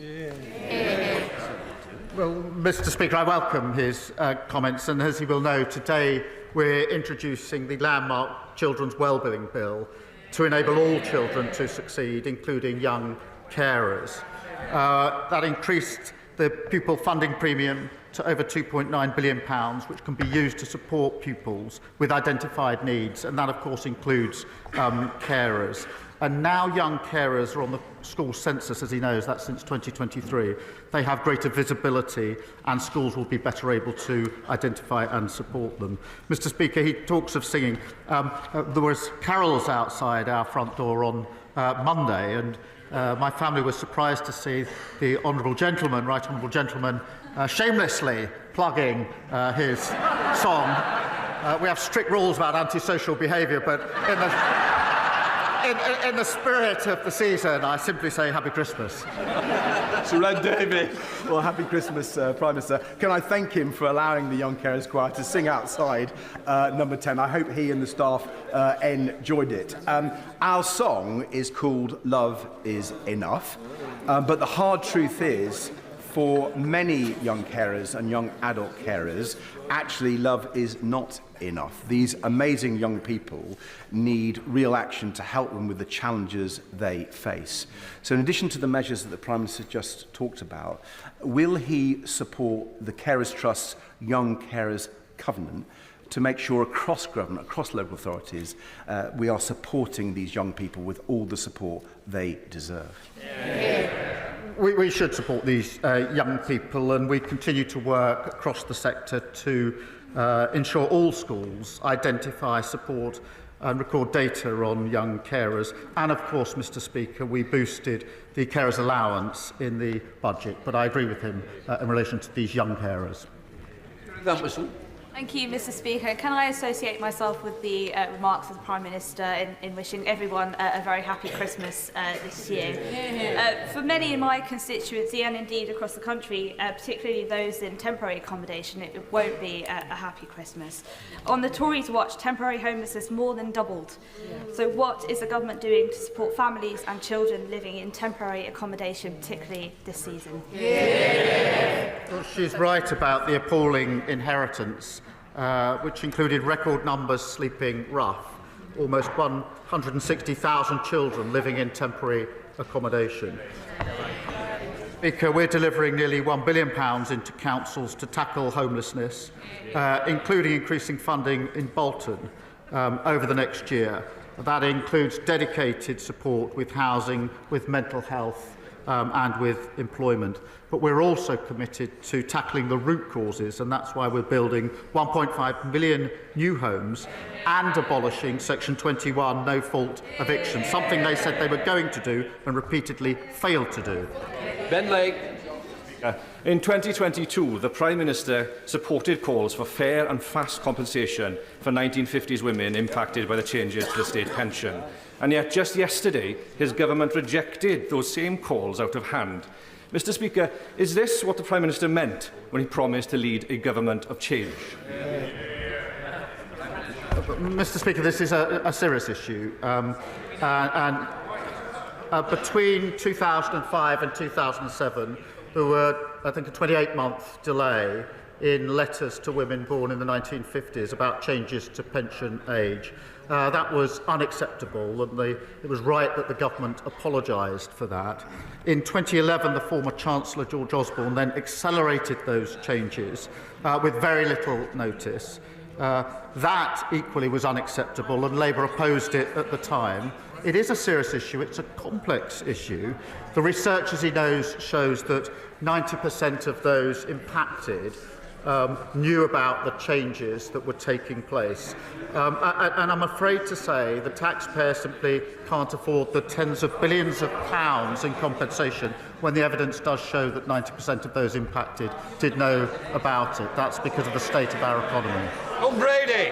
Well, Mr. Speaker, I welcome his comments, and as you will know, today we're introducing the landmark Children's Wellbeing Bill to enable all children to succeed, including young carers. That increased the pupil funding premium to over £2.9 billion, which can be used to support pupils with identified needs, and that, of course, includes carers. And now young carers are on the school census, as he knows, that's since 2023. They have greater visibility, and schools will be better able to identify and support them. Mr. Speaker, he talks of singing. There was carols outside our front door on Monday, and my family was surprised to see the Honourable Gentleman, Right Honourable Gentleman, shamelessly plugging his song. We have strict rules about antisocial behaviour, but in the spirit of the season, I simply say Happy Christmas. Sir Red David. Well, Happy Christmas, Prime Minister. Can I thank him for allowing the Young Carers Choir to sing outside number 10? I hope he and the staff enjoyed it. Our song is called Love Is Enough, but the hard truth is, for many young carers and young adult carers, actually love is not enough. These amazing young people need real action to help them with the challenges they face. So in addition to the measures that the Prime Minister just talked about, will he support the Carers Trust's Young Carers Covenant to make sure across government, across local authorities, we are supporting these young people with all the support they deserve? We should support these young people, and we continue to work across the sector to ensure all schools identify, support and record data on young carers. And of course, Mr. Speaker, we boosted the carers allowance in the budget, but I agree with him in relation to these young carers. Thank you, Mr. Speaker. Can I associate myself with the remarks of the Prime Minister in wishing everyone a very happy Christmas this year? For many in my constituency, and indeed across the country, particularly those in temporary accommodation, it won't be a happy Christmas. On the Tories' watch, temporary homelessness more than doubled. So what is the government doing to support families and children living in temporary accommodation, particularly this season? Well, she's right about the appalling inheritance, which included record numbers sleeping rough, almost 160,000 children living in temporary accommodation. Speaker, we're delivering nearly £1 billion into councils to tackle homelessness, including increasing funding in Bolton over the next year. That includes dedicated support with housing, with mental health and with employment. But we're also committed to tackling the root causes, and that's why we're building 1.5 million new homes and abolishing Section 21 no-fault eviction, something they said they were going to do and repeatedly failed to do. Ben Lake. In 2022, the Prime Minister supported calls for fair and fast compensation for 1950s women impacted by the changes to the state pension. And yet, just yesterday, his government rejected those same calls out of hand. Mr Speaker, is this what the Prime Minister meant when he promised to lead a government of change? Mr Speaker, this is a serious issue. Between 2005 and 2007, there were, I think, a 28-month delay in letters to women born in the 1950s about changes to pension age. That was unacceptable, and it was right that the government apologised for that. In 2011, the former Chancellor, George Osborne, then accelerated those changes with very little notice. That equally was unacceptable, and Labour opposed it at the time. It is a serious issue. It's a complex issue. The research, as he knows, shows that 90% of those impacted knew about the changes that were taking place. And I'm afraid to say the taxpayer simply can't afford the tens of billions of pounds in compensation when the evidence does show that 90% of those impacted did know about it. That's because of the state of our economy. Brady.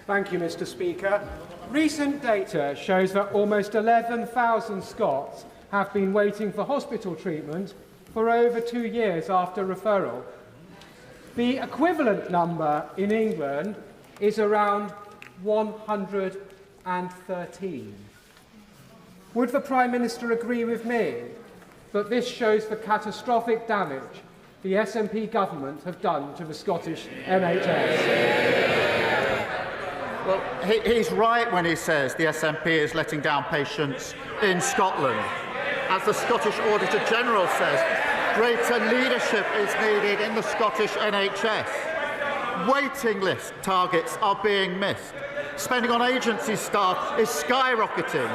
Thank you, Mr Speaker. Recent data shows that almost 11,000 Scots have been waiting for hospital treatment for over 2 years after referral. The equivalent number in England is around 113. Would the Prime Minister agree with me that this shows the catastrophic damage the SNP government have done to the Scottish NHS? Well, he's right when he says the SNP is letting down patients in Scotland. As the Scottish Auditor General says, greater leadership is needed in the Scottish NHS. Waiting list targets are being missed. Spending on agency staff is skyrocketing.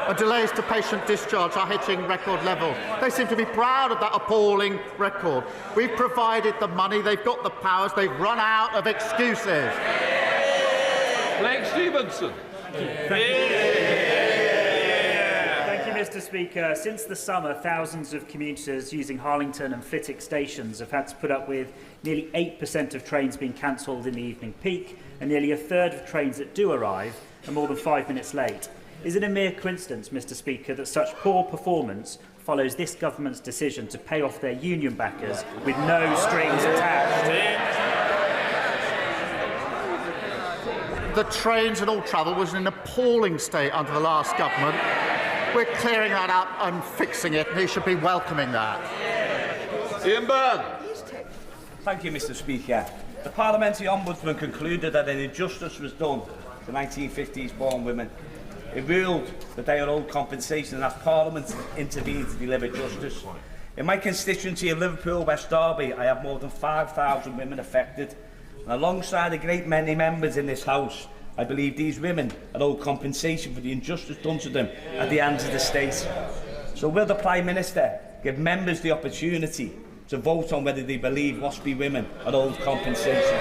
And delays to patient discharge are hitting record levels. They seem to be proud of that appalling record. We've provided the money, they've got the powers, they've run out of excuses. Blake Stevenson. Thank you, Mr Speaker. Since the summer, thousands of commuters using Harlington and Flitwick stations have had to put up with nearly 8% of trains being cancelled in the evening peak, and nearly a third of trains that do arrive are more than 5 minutes late. Is it a mere coincidence, Mr Speaker, that such poor performance follows this government's decision to pay off their union backers with no strings attached? The trains and all travel was in an appalling state under the last government. We're clearing that up and fixing it, and he should be welcoming that. Ian Byrne. Thank you, Mr Speaker. The Parliamentary Ombudsman concluded that an injustice was done to 1950s born women. It ruled that they are owed compensation and asked Parliament intervened to deliver justice. In my constituency of Liverpool, West Derby, I have more than 5,000 women affected. And alongside a great many members in this House, I believe these women are owed compensation for the injustice done to them at the hands of the state. So will the Prime Minister give members the opportunity to vote on whether they believe WASPI women are owed compensation?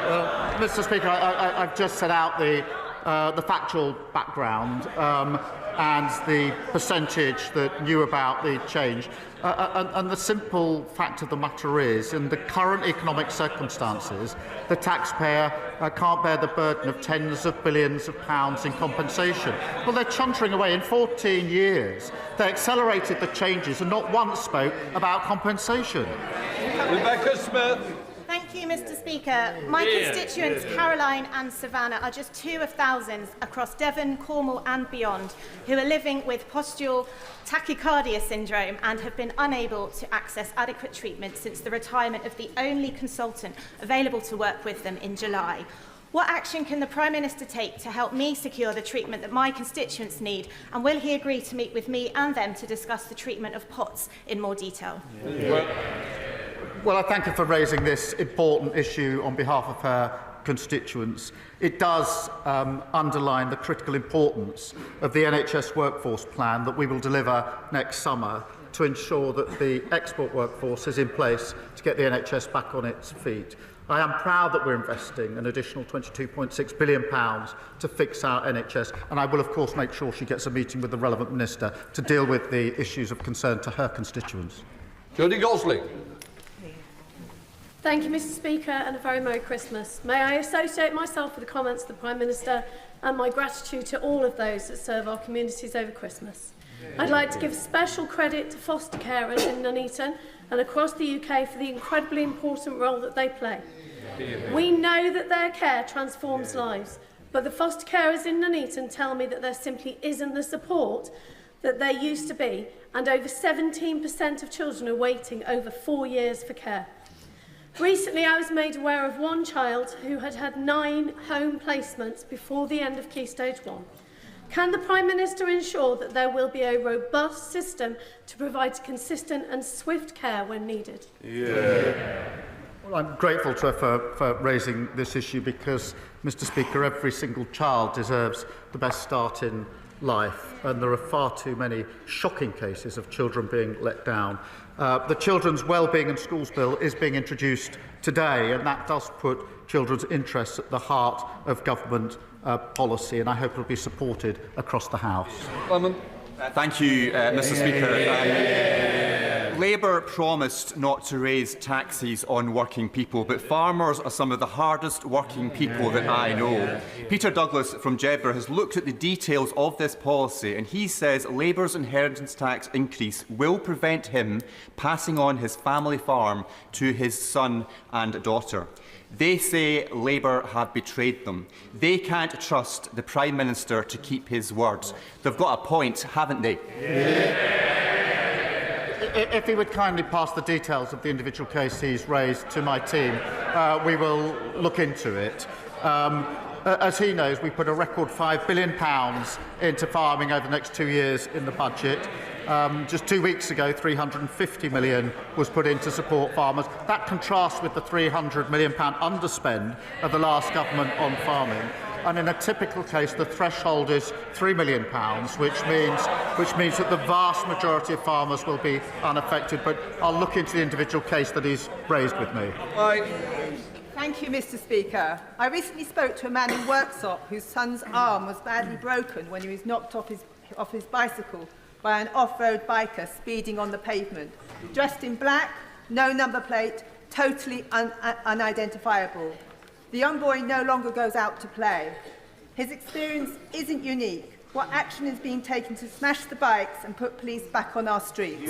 Well, Mr Speaker, I've just set out the factual background and the percentage that knew about the change. And the simple fact of the matter is, in the current economic circumstances, the taxpayer can't bear the burden of tens of billions of pounds in compensation. Well, they're chuntering away. In 14 years, they accelerated the changes and not once spoke about compensation. Rebecca Smith. Thank you, Mr Speaker. My constituents, Caroline and Savannah, are just two of thousands across Devon, Cornwall and beyond who are living with postural tachycardia syndrome and have been unable to access adequate treatment since the retirement of the only consultant available to work with them in July. What action can the Prime Minister take to help me secure the treatment that my constituents need, and will he agree to meet with me and them to discuss the treatment of POTS in more detail? Well, I thank her for raising this important issue on behalf of her constituents, it does underline the critical importance of the NHS workforce plan that we will deliver next summer to ensure that the export workforce is in place to get the NHS back on its feet. I am proud that we're investing an additional £22.6 billion to fix our NHS, and I will, of course, make sure she gets a meeting with the relevant minister to deal with the issues of concern to her constituents. Jodie Gosling. Thank you, Mr. Speaker, and a very Merry Christmas. May I associate myself with the comments of the Prime Minister and my gratitude to all of those that serve our communities over Christmas. I'd like to give special credit to foster carers in Nuneaton and across the UK for the incredibly important role that they play. We know that their care transforms lives, but the foster carers in Nuneaton tell me that there simply isn't the support that there used to be, and over 17% of children are waiting over 4 years for care. Recently, I was made aware of one child who had had 9 home placements before the end of Key Stage 1. Can the Prime Minister ensure that there will be a robust system to provide consistent and swift care when needed? Well, I'm grateful to her for raising this issue because, Mr. Speaker, every single child deserves the best start in life, and there are far too many shocking cases of children being let down. The Children's Wellbeing and Schools Bill is being introduced today, and that does put children's interests at the heart of government policy, and I hope it will be supported across the House. Thank you, Mr. Speaker. Labour promised not to raise taxes on working people, but farmers are some of the hardest working people that I know. Peter Douglas from Jedburgh has looked at the details of this policy, and he says Labour's inheritance tax increase will prevent him passing on his family farm to his son and daughter. They say Labour have betrayed them. They can't trust the Prime Minister to keep his words. They've got a point, haven't they? If he would kindly pass the details of the individual case he's raised to my team, we will look into it. As he knows, we put a record £5 billion into farming over the next 2 years in the budget. Just 2 weeks ago, £350 million was put in to support farmers. That contrasts with the £300 million underspend of the last government on farming. And in a typical case, the threshold is £3 million, which means that the vast majority of farmers will be unaffected. But I'll look into the individual case that he's raised with me. Thank you, Mr. Speaker. I recently spoke to a man in Worksop whose son's arm was badly broken when he was knocked off his bicycle by an off-road biker speeding on the pavement. Dressed in black, no number plate, totally unidentifiable. The young boy no longer goes out to play. His experience isn't unique. What action is being taken to smash the bikes and put police back on our streets?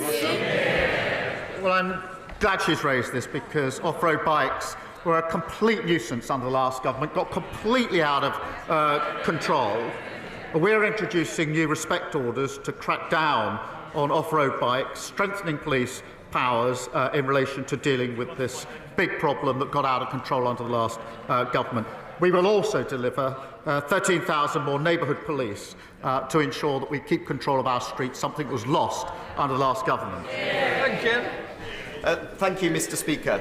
Well, I'm glad she's raised this because off-road bikes were a complete nuisance under the last government, got completely out of control. We're introducing new respect orders to crack down on off-road bikes, strengthening police powers in relation to dealing with this big problem that got out of control under the last government. We will also deliver 13,000 more neighbourhood police to ensure that we keep control of our streets, something that was lost under the last government. Thank you. Thank you, Mr. Speaker.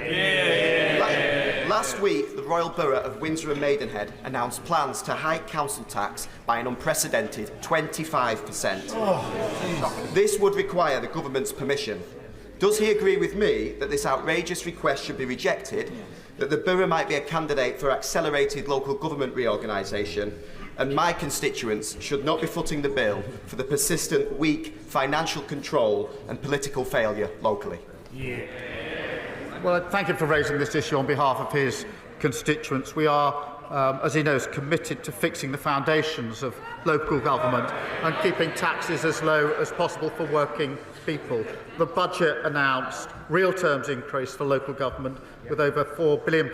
Last week, the Royal Borough of Windsor and Maidenhead announced plans to hike council tax by an unprecedented 25%. This would require the government's permission. Does he agree with me that this outrageous request should be rejected, that the borough might be a candidate for accelerated local government reorganisation, and my constituents should not be footing the bill for the persistent weak financial control and political failure locally? Well, thank you for raising this issue on behalf of his constituents. We are, as he knows, committed to fixing the foundations of local government and keeping taxes as low as possible for working people. The budget announced real terms increase for local government with over £4 billion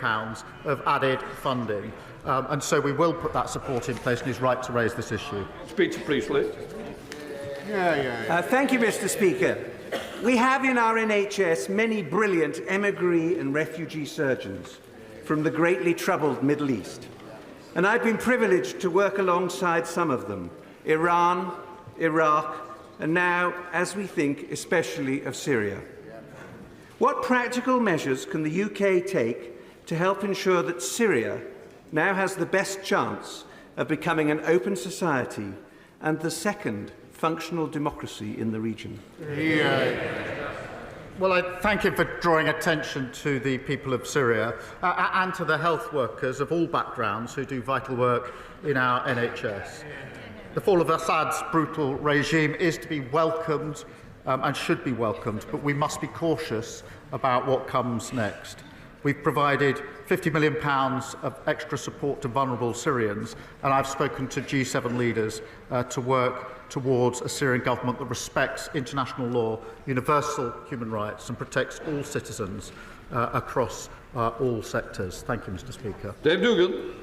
of added funding. And so we will put that support in place, and he's right to raise this issue. Speaker Priestley. Thank you, Mr. Speaker. We have in our NHS many brilliant emigre and refugee surgeons from the greatly troubled Middle East. And I've been privileged to work alongside some of them, Iran, Iraq, and now, as we think, especially of Syria. What practical measures can the UK take to help ensure that Syria now has the best chance of becoming an open society and the second functional democracy in the region. Well, I thank him for drawing attention to the people of Syria and to the health workers of all backgrounds who do vital work in our NHS. The fall of Assad's brutal regime is to be welcomed and should be welcomed, but we must be cautious about what comes next. We've provided £50 million of extra support to vulnerable Syrians, and I've spoken to G7 leaders to work towards a Syrian government that respects international law, universal human rights, and protects all citizens across all sectors. Thank you, Mr. Speaker. Dave Dugan.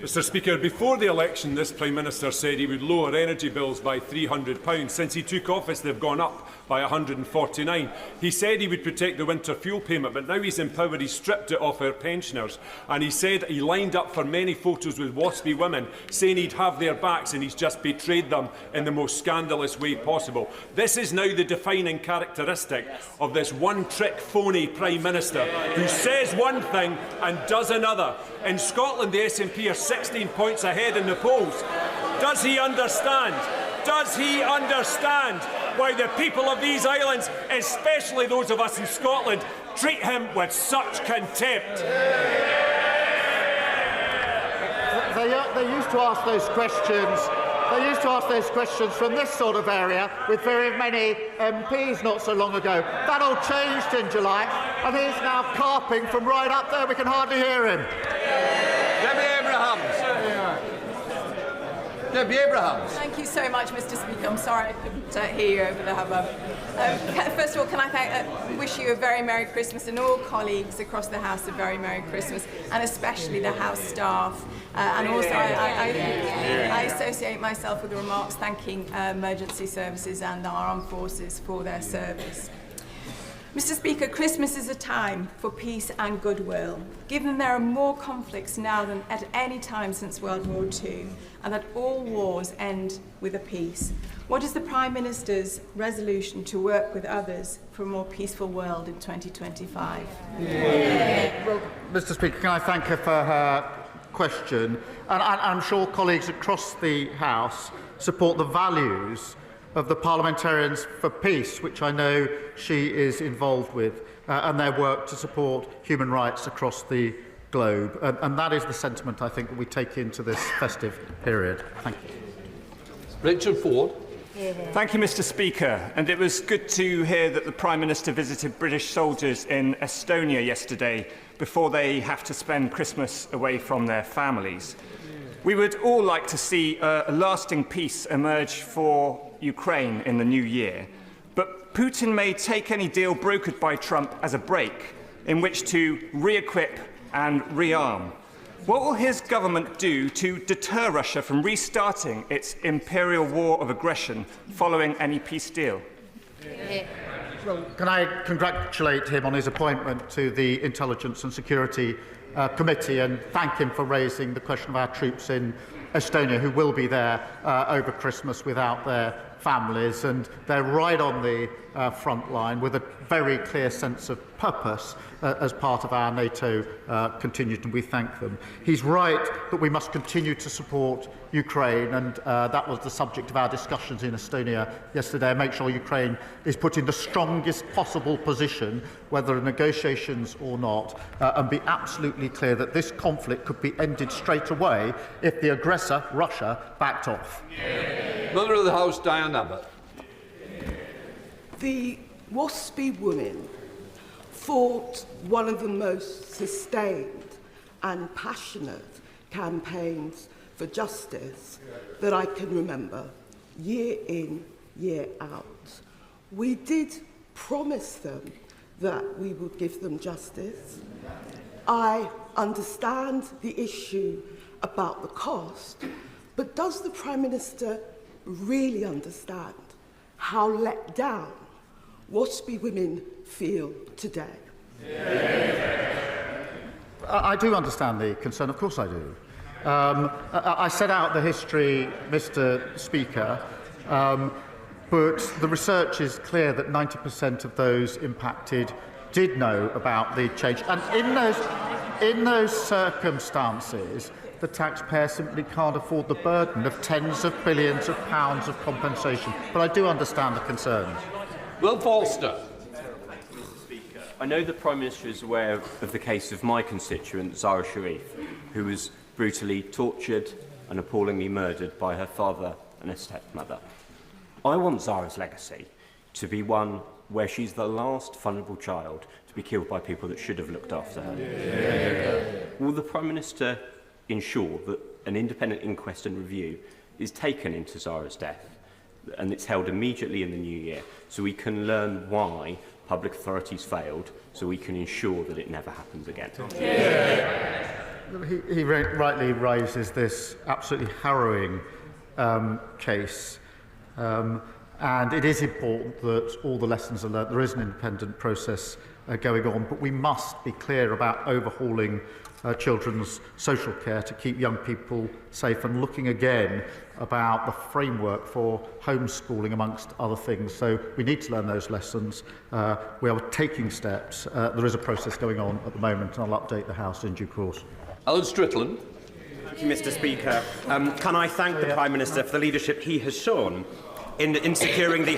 Mr. Speaker, before the election, this Prime Minister said he would lower energy bills by £300. Since he took office, they've gone up by £149. He said he would protect the winter fuel payment, but now he's empowered, he's stripped it off our pensioners. And he said he lined up for many photos with WASPI women, saying he'd have their backs, and he's just betrayed them in the most scandalous way possible. This is now the defining characteristic of this one-trick phony Prime Minister who says one thing and does another. In Scotland, the SNP are 16 points ahead in the polls. Does he understand? Does he understand why the people of these islands, especially those of us in Scotland, treat him with such contempt? They used to ask those questions. They used to ask those questions from this sort of area with very many MPs not so long ago. That all changed in July, and he's now carping from right up there. We can hardly hear him. Debbie Abrahams. Thank you so much, Mr. Speaker. I'm sorry I couldn't hear you over the hubbub. First of all, can I wish you a very Merry Christmas, and all colleagues across the House a very Merry Christmas, and especially the House staff. And also, I associate myself with the remarks thanking emergency services and our armed forces for their service. Mr. Speaker, Christmas is a time for peace and goodwill. Given there are more conflicts now than at any time since World War II, and that all wars end with a peace, what is the Prime Minister's resolution to work with others for a more peaceful world in 2025? Well, Mr. Speaker, can I thank her for her question? And I'm sure colleagues across the House support the values of the Parliamentarians for Peace, which I know she is involved with, and their work to support human rights across the globe. And that is the sentiment, I think, that we take into this festive period. Thank you. Richard Ford. Thank you, Mr. Speaker. And it was good to hear that the Prime Minister visited British soldiers in Estonia yesterday before they have to spend Christmas away from their families. We would all like to see a lasting peace emerge for Ukraine in the new year, but Putin may take any deal brokered by Trump as a break in which to re-equip and rearm. What will his government do to deter Russia from restarting its imperial war of aggression following any peace deal? Well, can I congratulate him on his appointment to the Intelligence and Security Committee and thank him for raising the question of our troops in Estonia who will be there over Christmas without their families, and they're right on the front line with a very clear sense of purpose as part of our NATO contingent, and we thank them. He's right that we must continue to support Ukraine, and that was the subject of our discussions in Estonia yesterday, and make sure Ukraine is put in the strongest possible position, whether negotiations or not, and be absolutely clear that this conflict could be ended straight away if the aggressor, Russia, backed off. Mother of the House, Diane Abbott. The WASPI women fought one of the most sustained and passionate campaigns for justice that I can remember, year in, year out. We did promise them that we would give them justice. I understand the issue about the cost, but does the Prime Minister really understand how let down WASPI women feel today? I do understand the concern, of course I do. I set out the history, Mr. Speaker, but the research is clear that 90% of those impacted did know about the change. And in those... In those circumstances, the taxpayer simply can't afford the burden of tens of billions of pounds of compensation. But I do understand the concerns. Will Forster. I know the Prime Minister is aware of the case of my constituent, Zara Sharif, who was brutally tortured and appallingly murdered by her father and her stepmother. I want Zara's legacy to be one where she's the last vulnerable child to be killed by people that should have looked after her. Yeah. Will the Prime Minister ensure that an independent inquest and review is taken into Zara's death and it's held immediately in the new year so we can learn why public authorities failed, so we can ensure that it never happens again? Yeah. He rightly raises this absolutely harrowing case. And it is important that all the lessons are learned. There is an independent process going on, but we must be clear about overhauling children's social care to keep young people safe and looking again about the framework for homeschooling, amongst other things. So we need to learn those lessons. We are taking steps. There is a process going on at the moment, and I'll update the House in due course. Alan Strickland. Thank you, Mr. Speaker. Can I thank the Prime Minister for the leadership he has shown in securing the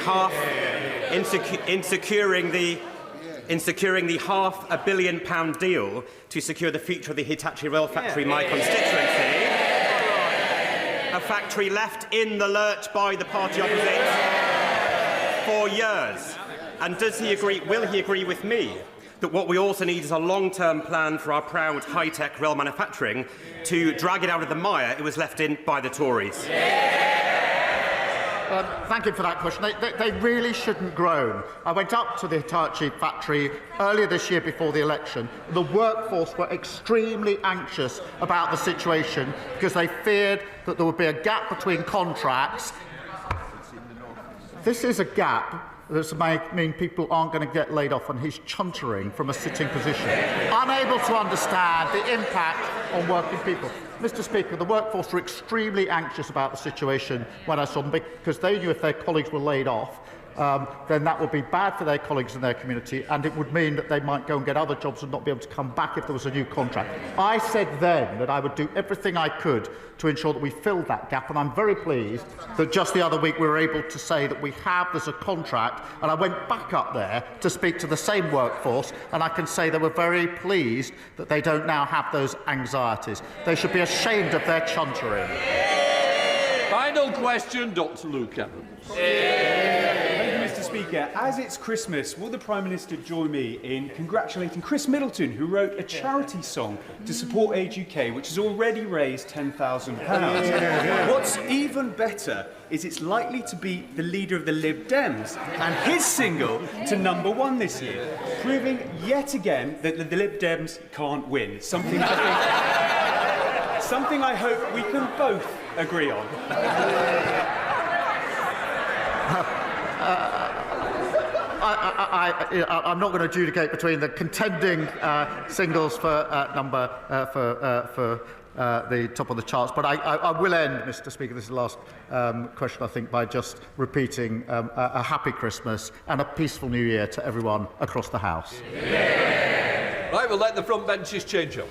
£500 million deal to secure the future of the Hitachi Rail factory, my constituency, a factory left in the lurch by the party opposite for years. And does he agree? Will he agree with me that what we also need is a long-term plan for our proud high-tech rail manufacturing to drag it out of the mire it was left in by the Tories? Thank you for that question. They really shouldn't groan. I went up to the Hitachi factory earlier this year before the election. The workforce were extremely anxious about the situation because they feared that there would be a gap between contracts. This is a gap that might mean people aren't going to get laid off, and he's chuntering from a sitting position, unable to understand the impact on working people. Mr. Speaker, the workforce were extremely anxious about the situation when I saw them, because they knew if their colleagues were laid off, then that would be bad for their colleagues in their community, and it would mean that they might go and get other jobs and not be able to come back if there was a new contract. I said then that I would do everything I could to ensure that we filled that gap, and I'm very pleased that just the other week we were able to say that there's a contract, and I went back up there to speak to the same workforce, and I can say they were very pleased that they don't now have those anxieties. They should be ashamed of their chuntering. Final question, Dr. Luke Evans. Mr. Speaker, as it's Christmas, will the Prime Minister join me in congratulating Chris Middleton, who wrote a charity song to support Age UK, which has already raised £10,000? What's even better is it's likely to beat the leader of the Lib Dems and his single to #1 this year, proving yet again that the Lib Dems can't win. Something I hope we can both agree on. I'm not going to adjudicate between the contending singles for the top of the charts, but I will end, Mr. Speaker, this is the last question, I think, by just repeating a happy Christmas and a peaceful New Year to everyone across the House. Yeah. Right, we'll let the front benches change up.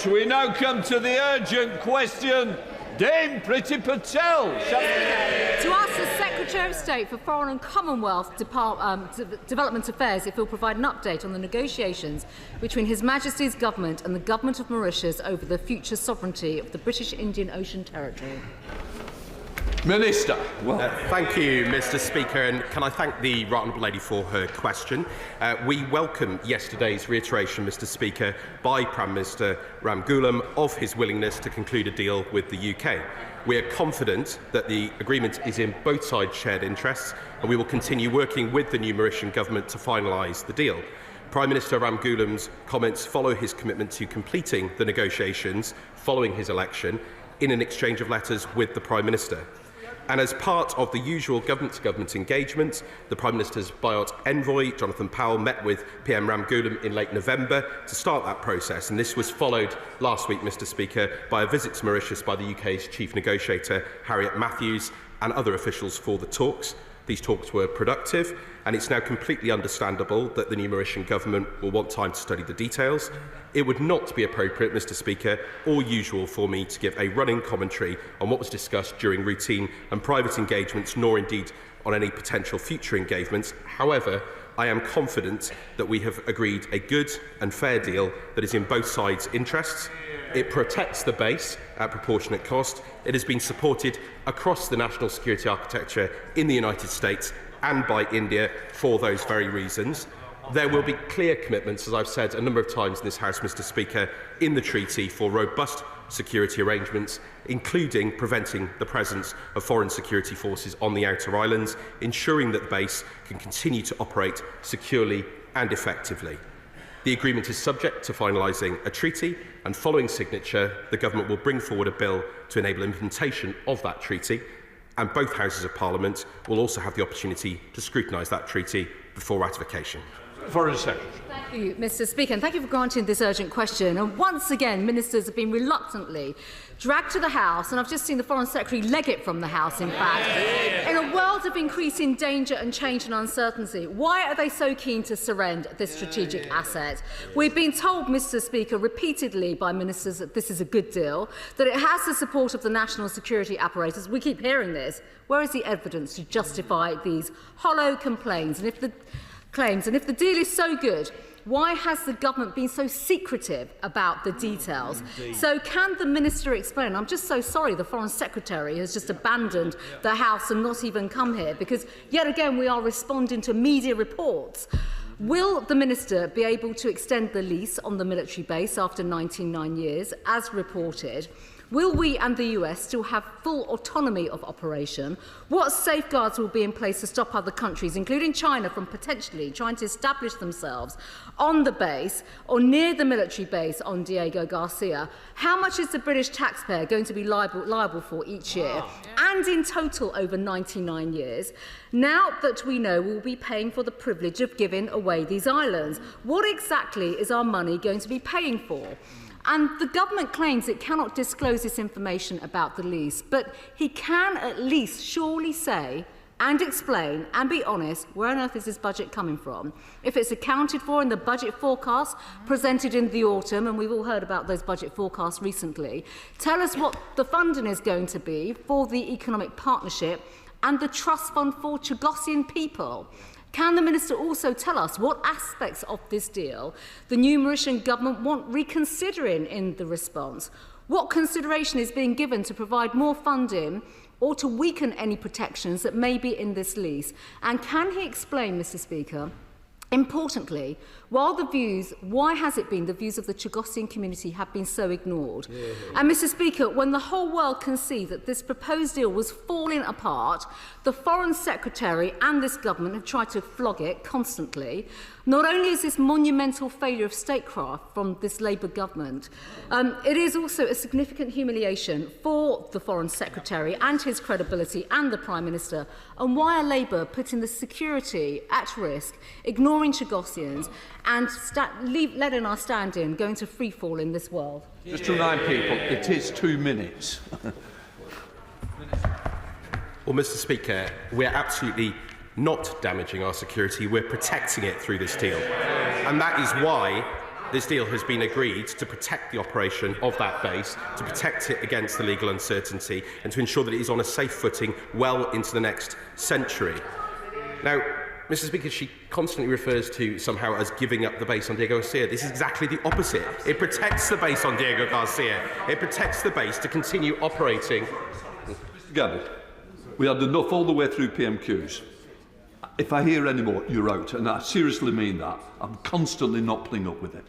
We now come to the urgent question. Dame Priti Patel. To ask the Secretary Secretary of State for Foreign and Commonwealth Development Affairs if he'll provide an update on the negotiations between His Majesty's Government and the Government of Mauritius over the future sovereignty of the British Indian Ocean Territory. Minister. Thank you, Mr. Speaker, and can I thank the right honourable lady for her question. We welcome yesterday's reiteration, Mr. Speaker, by Prime Minister Ramgoolam of his willingness to conclude a deal with the UK. We are confident that the agreement is in both sides' shared interests, and we will continue working with the new Mauritian government to finalise the deal. Prime Minister Ramgoolam's comments follow his commitment to completing the negotiations following his election in an exchange of letters with the Prime Minister. And as part of the usual government-to-government engagement, the Prime Minister's buyout envoy, Jonathan Powell, met with PM Ramgoolam in late November to start that process. And this was followed last week, Mr. Speaker, by a visit to Mauritius by the UK's chief negotiator, Harriet Matthews, and other officials for the talks. These talks were productive, and it's now completely understandable that the new Mauritian government will want time to study the details. It would not be appropriate, Mr. Speaker, or usual for me to give a running commentary on what was discussed during routine and private engagements, nor indeed on any potential future engagements. However, I am confident that we have agreed a good and fair deal that is in both sides' interests. It protects the base at proportionate cost. It has been supported across the national security architecture in the United States and by India for those very reasons. There will be clear commitments, as I've said a number of times in this House, Mr. Speaker, in the treaty for robust security arrangements, including preventing the presence of foreign security forces on the outer islands, ensuring that the base can continue to operate securely and effectively. The agreement is subject to finalising a treaty, and following signature, the Government will bring forward a bill to enable implementation of that treaty, and both Houses of Parliament will also have the opportunity to scrutinise that treaty before ratification. Foreign Secretary. Thank you, Mr. Speaker, and thank you for granting this urgent question. And once again, ministers have been reluctantly dragged to the House, and I've just seen the Foreign Secretary leg it from the House, in fact. In a world of increasing danger and change and uncertainty, why are they so keen to surrender this strategic asset? We've been told, Mr. Speaker, repeatedly by ministers that this is a good deal, that it has the support of the national security apparatus. We keep hearing this. Where is the evidence to justify these hollow complaints? And if the deal is so good, why has the government been so secretive about the details? So can the minister explain? I'm just so sorry the Foreign Secretary has just abandoned the House and not even come here, because yet again we are responding to media reports. Will the minister be able to extend the lease on the military base after 99 years, as reported? Will we and the US still have full autonomy of operation? What safeguards will be in place to stop other countries, including China, from potentially trying to establish themselves on the base or near the military base on Diego Garcia? How much is the British taxpayer going to be liable for each year, and in total over 99 years? Now that we know we'll be paying for the privilege of giving away these islands, what exactly is our money going to be paying for? And the government claims it cannot disclose this information about the lease, but he can at least surely say and explain and be honest, where on earth is this budget coming from? If it's accounted for in the budget forecasts presented in the autumn, and we've all heard about those budget forecasts recently, tell us what the funding is going to be for the economic partnership and the trust fund for Chagossian people. Can the minister also tell us what aspects of this deal the new Mauritian government want reconsidering in the response? What consideration is being given to provide more funding or to weaken any protections that may be in this lease? And can he explain, Mr. Speaker, importantly, why has it been the views of the Chagossian community have been so ignored? And Mr. Speaker, when the whole world can see that this proposed deal was falling apart, the Foreign Secretary and this government have tried to flog it constantly. Not only is this monumental failure of statecraft from this Labour government, it is also a significant humiliation for the Foreign Secretary and his credibility and the Prime Minister. And why are Labour putting the security at risk, ignoring Chagossians and letting our stand-in go into free fall in this world? Just to remind people, it is 2 minutes. Well, Mr. Speaker, we're absolutely not damaging our security. We're protecting it through this deal. And that is why this deal has been agreed to protect the operation of that base, to protect it against the legal uncertainty, and to ensure that it is on a safe footing well into the next century. Now, Mr. Speaker, she constantly refers to somehow as giving up the base on Diego Garcia. This is exactly the opposite. It protects the base on Diego Garcia. It protects the base to continue operating. Mr. Gaddy, we had enough all the way through PMQs. If I hear any more, you're out, and I seriously mean that. I'm constantly not putting up with it.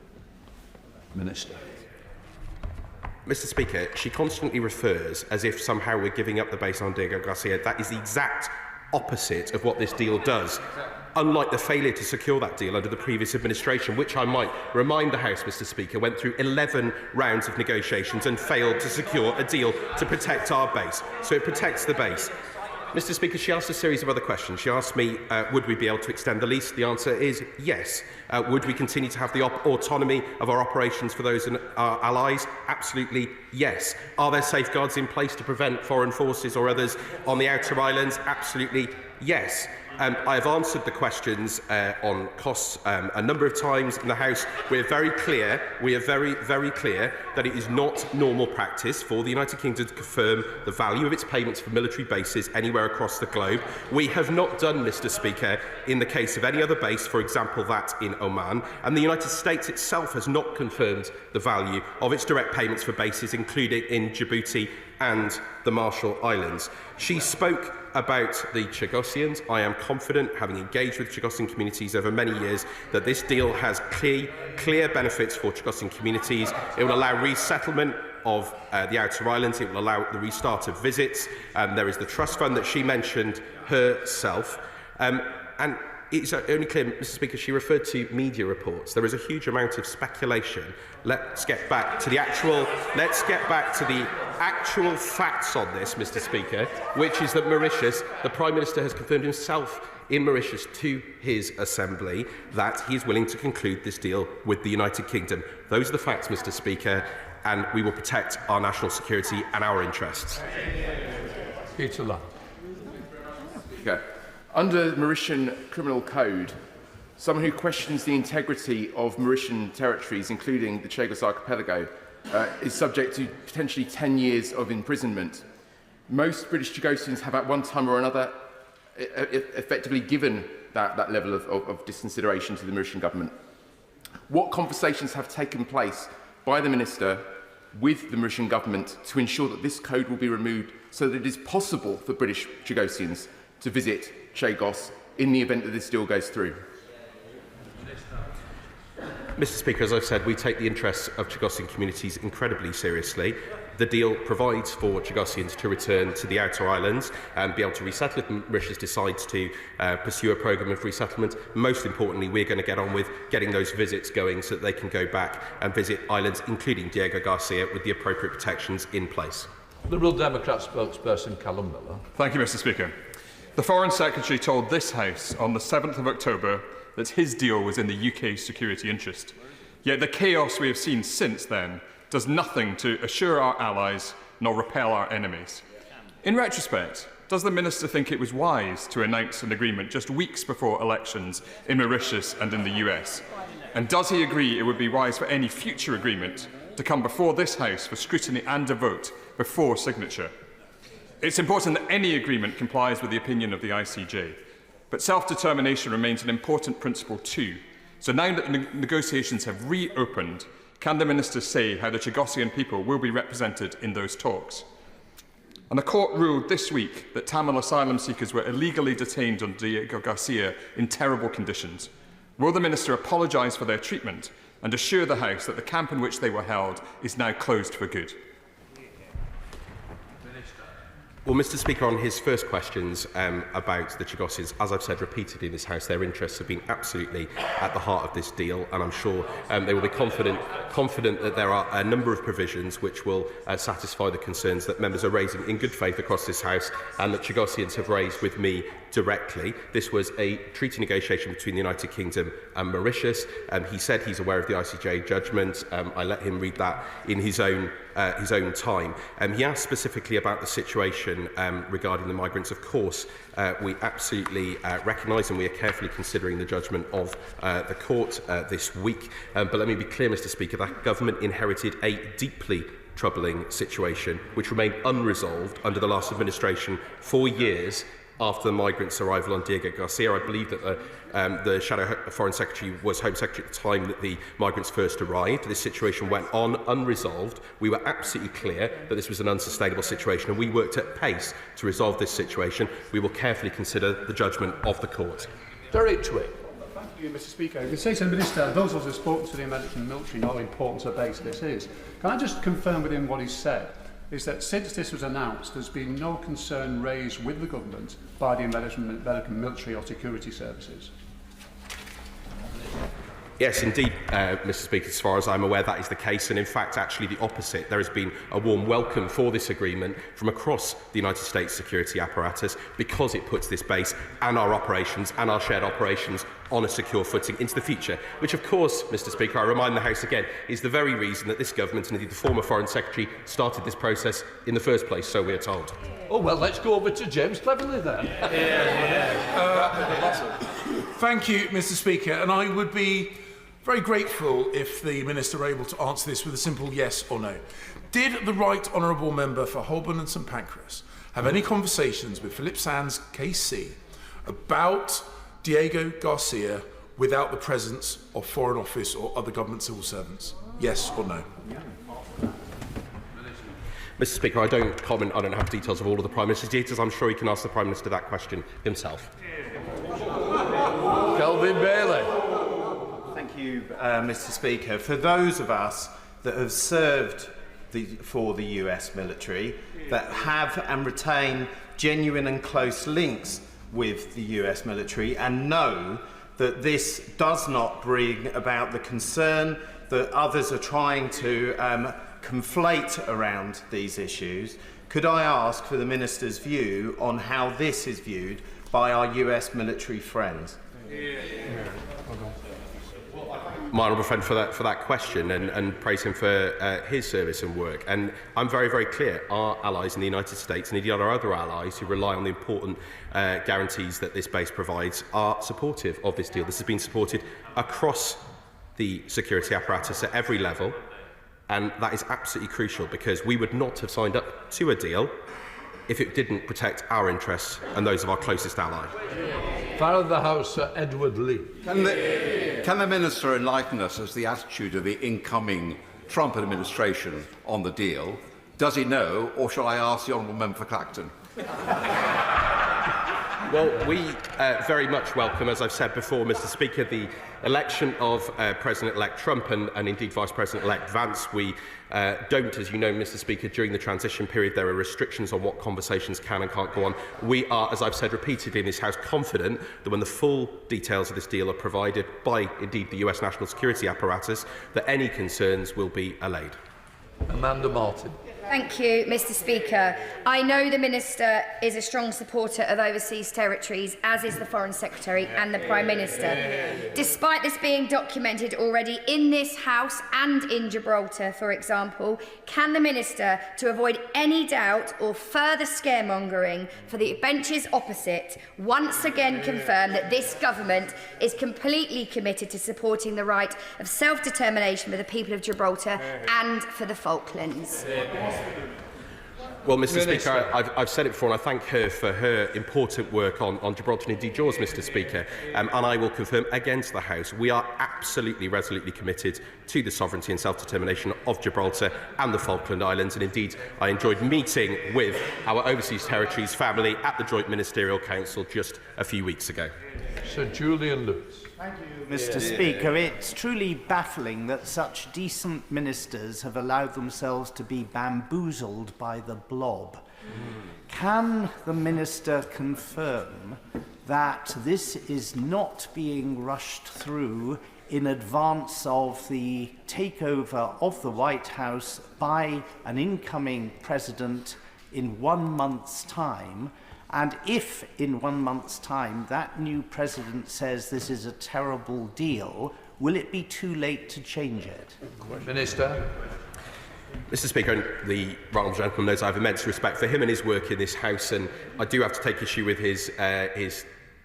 Minister. Mr. Speaker, she constantly refers as if somehow we're giving up the base on Diego Garcia. That is the exact opposite of what this deal does. Unlike the failure to secure that deal under the previous administration, which I might remind the House, Mr. Speaker, went through 11 rounds of negotiations and failed to secure a deal to protect our base. So it protects the base. Mr. Speaker, she asked a series of other questions. She asked me, would we be able to extend the lease? The answer is yes. Would we continue to have the autonomy of our operations for those in our allies? Absolutely yes. Are there safeguards in place to prevent foreign forces or others on the outer islands? Absolutely yes. I have answered the questions on costs a number of times in the House. We are very clear, very clear that it is not normal practice for the United Kingdom to confirm the value of its payments for military bases anywhere across the globe. We have not done, Mr. Speaker, in the case of any other base, for example that in Oman, and the United States itself has not confirmed the value of its direct payments for bases, including in Djibouti and the Marshall Islands. She spoke about the Chagossians. I am confident, having engaged with Chagossian communities over many years, that this deal has clear benefits for Chagossian communities. It will allow resettlement of the outer islands. It will allow the restart of visits. There is the trust fund that she mentioned herself. And it's only clear, Mr. Speaker, she referred to media reports. There is a huge amount of speculation. Let's get back to the actual facts on this, Mr. Speaker, which is that Mauritius, the Prime Minister has confirmed himself in Mauritius to his Assembly that he is willing to conclude this deal with the United Kingdom. Those are the facts, Mr. Speaker, and we will protect our national security and our interests. Peter Lamb. Okay. Under the Mauritian Criminal Code, someone who questions the integrity of Mauritian territories, including the Chagos Archipelago, is subject to potentially 10 years of imprisonment. Most British Chagossians have at one time or another effectively given that level of disconsideration to the Mauritian government. What conversations have taken place by the Minister with the Mauritian government to ensure that this code will be removed so that it is possible for British Chagossians to visit Chagos in the event that this deal goes through? Mr. Speaker, as I've said, we take the interests of Chagossian communities incredibly seriously. The deal provides for Chagossians to return to the outer islands and be able to resettle if Mauritius decides to pursue a programme of resettlement. Most importantly, we're going to get on with getting those visits going so that they can go back and visit islands, including Diego Garcia, with the appropriate protections in place. Liberal Democrat spokesperson Callum Miller. Thank you, Mr. Speaker. The Foreign Secretary told this House on the 7th of October that his deal was in the UK's security interest. Yet the chaos we have seen since then does nothing to assure our allies nor repel our enemies. In retrospect, does the Minister think it was wise to announce an agreement just weeks before elections in Mauritius and in the US? And does he agree it would be wise for any future agreement to come before this House for scrutiny and a vote before signature? It's important that any agreement complies with the opinion of the ICJ, but self-determination remains an important principle too. So now that negotiations have reopened, can the Minister say how the Chagossian people will be represented in those talks? And the court ruled this week that Tamil asylum seekers were illegally detained on Diego Garcia in terrible conditions. Will the Minister apologise for their treatment and assure the House that the camp in which they were held is now closed for good? Well, Mr. Speaker, on his first questions about the Chagossians, as I've said repeatedly in this House, their interests have been absolutely at the heart of this deal, and I'm sure they will be confident that there are a number of provisions which will satisfy the concerns that members are raising in good faith across this House and that Chagossians have raised with me directly. This was a treaty negotiation between the United Kingdom and Mauritius. He said he's aware of the ICJ judgment. I let him read that in his own his own time. He asked specifically about the situation regarding the migrants. Of course, we absolutely recognise and we are carefully considering the judgment of the court this week. But let me be clear, Mr. Speaker, that government inherited a deeply troubling situation which remained unresolved under the last administration for years after the migrants' arrival on Diego Garcia. I believe that the Shadow Foreign Secretary was Home Secretary at the time that the migrants first arrived. This situation went on unresolved. We were absolutely clear that this was an unsustainable situation, and we worked at pace to resolve this situation. We will carefully consider the judgment of the court. Derek Twick. Thank you, Mr. Speaker. I could say to the Minister, those of us who have spoken to the American military know how important a base this is. Can I just confirm with him what he said? Is that since this was announced, there's been no concern raised with the government by the American military or security services? Yes, indeed, Mr. Speaker, as far as I'm aware, that is the case, and in fact, actually the opposite. There has been a warm welcome for this agreement from across the United States security apparatus because it puts this base and our operations and our shared operations on a secure footing into the future, which of course, Mr. Speaker, I remind the House again, is the very reason that this government and indeed the former Foreign Secretary started this process in the first place, so we are told. Oh, well, let's go over to James Cleverly then. Thank you, Mr. Speaker, and I would be very grateful if the Minister were able to answer this with a simple yes or no. Did the Right Honourable Member for Holborn and St Pancras have any conversations with Philip Sands KC about Diego Garcia without the presence of Foreign Office or other government civil servants? Yes or no? Mr. Speaker, I don't have details of all of the Prime Minister's details. I'm sure he can ask the Prime Minister that question himself. Kelvin Bailey. Thank you, Mr. Speaker. For those of us that have served for the US military, that have and retain genuine and close links with the US military and know that this does not bring about the concern that others are trying to conflate around these issues, could I ask for the Minister's view on how this is viewed by our US military friends? My honourable friend for that question and praise him for his service and work. And I'm very, very clear, our allies in the United States and indeed our other allies who rely on the important guarantees that this base provides are supportive of this deal. This has been supported across the security apparatus at every level, and that is absolutely crucial because we would not have signed up to a deal if it didn't protect our interests and those of our closest ally. Father of the House, Sir Edward Lee. Can the Minister enlighten us as to the attitude of the incoming Trump administration on the deal? Does he know, or shall I ask the Honourable Member for Clacton? Well, we very much welcome, as I've said before, Mr. Speaker, the election of President-elect Trump and indeed Vice President-elect Vance. We don't, as you know, Mr. Speaker, during the transition period, there are restrictions on what conversations can and can't go on. We are, as I've said repeatedly in this House, confident that when the full details of this deal are provided by, indeed, the US national security apparatus, that any concerns will be allayed. Amanda Martin. Thank you, Mr. Speaker. I know the Minister is a strong supporter of overseas territories, as is the Foreign Secretary and the Prime Minister. Despite this being documented already in this House and in Gibraltar, for example, can the Minister, to avoid any doubt or further scaremongering for the benches opposite, once again confirm that this government is completely committed to supporting the right of self-determination for the people of Gibraltar and for the Falklands? Well, Mr. Speaker, I've said it before, and I thank her for her important work on Gibraltar and indeed yours, Mr. Speaker. And I will confirm again to the House, we are absolutely resolutely committed to the sovereignty and self-determination of Gibraltar and the Falkland Islands. And indeed, I enjoyed meeting with our overseas territories family at the Joint Ministerial Council just a few weeks ago. Sir Julian Lewis. Thank you, Mr. Speaker. It's truly baffling that such decent ministers have allowed themselves to be bamboozled by the blob. Can the Minister confirm that this is not being rushed through in advance of the takeover of the White House by an incoming president in 1 month's time? And if in 1 month's time that new president says this is a terrible deal, will it be too late to change it? Minister. Mr. Speaker, and the right honourable gentleman knows I have immense respect for him and his work in this House, and I do have to take issue with his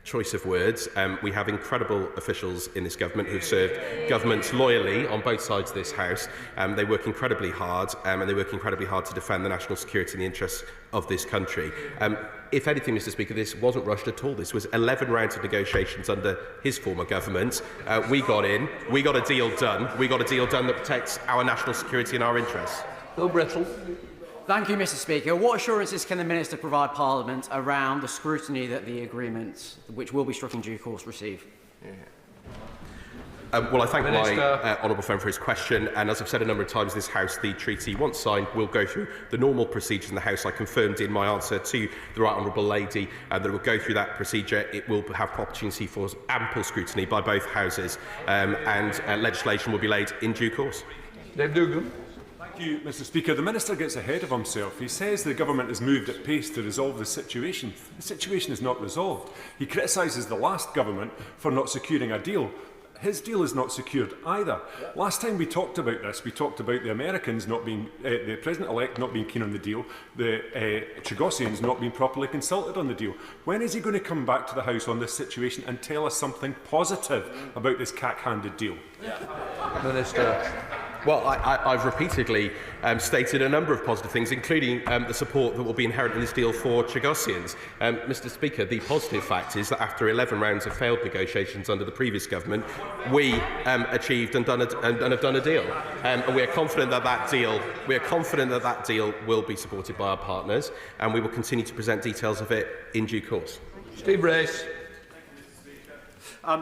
choice of words. We have incredible officials in this government who have served governments loyally on both sides of this House. They work incredibly hard, and they work incredibly hard to defend the national security and the interests of this country. If anything, Mr. Speaker, this wasn't rushed at all. This was 11 rounds of negotiations under his former government. We got in, we got a deal done. We got a deal done that protects our national security and our interests. Bill Brittle. Thank you, Mr. Speaker. What assurances can the Minister provide Parliament around the scrutiny that the agreement, which will be struck in due course, receive? Well, I thank my honourable friend for his question, and as I've said a number of times in this House, the treaty, once signed, will go through the normal procedures in the House. I confirmed in my answer to the right honourable lady that it will go through that procedure. It will have opportunity for ample scrutiny by both Houses, and legislation will be laid in due course. Dave Dougan. Thank you, Mr. Speaker. The Minister gets ahead of himself. He says the government has moved at pace to resolve the situation. The situation is not resolved. He criticises the last government for not securing a deal. His deal is not secured either. Last time we talked about this, we talked about the Americans not being, the President-elect not being keen on the deal, the Chagossians not being properly consulted on the deal. When is he going to come back to the House on this situation and tell us something positive about this cack-handed deal? Minister. Well, I've repeatedly stated a number of positive things, including the support that will be inherent in this deal for Chagossians. Mr. Speaker, the positive fact is that after 11 rounds of failed negotiations under the previous government, we achieved and have done a deal. And we are confident that that deal will be supported by our partners, and we will continue to present details of it in due course. Steve Race.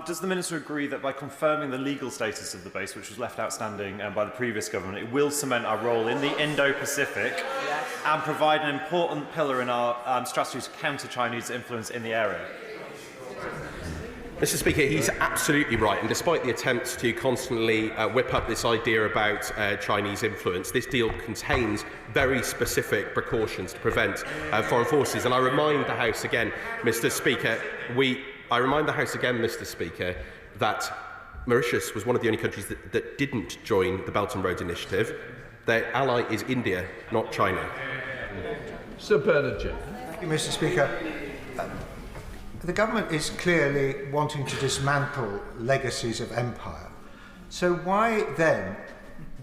Does the Minister agree that by confirming the legal status of the base, which was left outstanding by the previous government, it will cement our role in the Indo-Pacific and provide an important pillar in our strategy to counter Chinese influence in the area? Mr. Speaker, he's absolutely right, and despite the attempts to constantly whip up this idea about Chinese influence, this deal contains very specific precautions to prevent foreign forces. And I remind the House again, Mr. Speaker, that Mauritius was one of the only countries that didn't join the Belt and Road Initiative. Their ally is India, not China. Sir Bernard. Thank you, Mr. Speaker. The government is clearly wanting to dismantle legacies of empire. So why then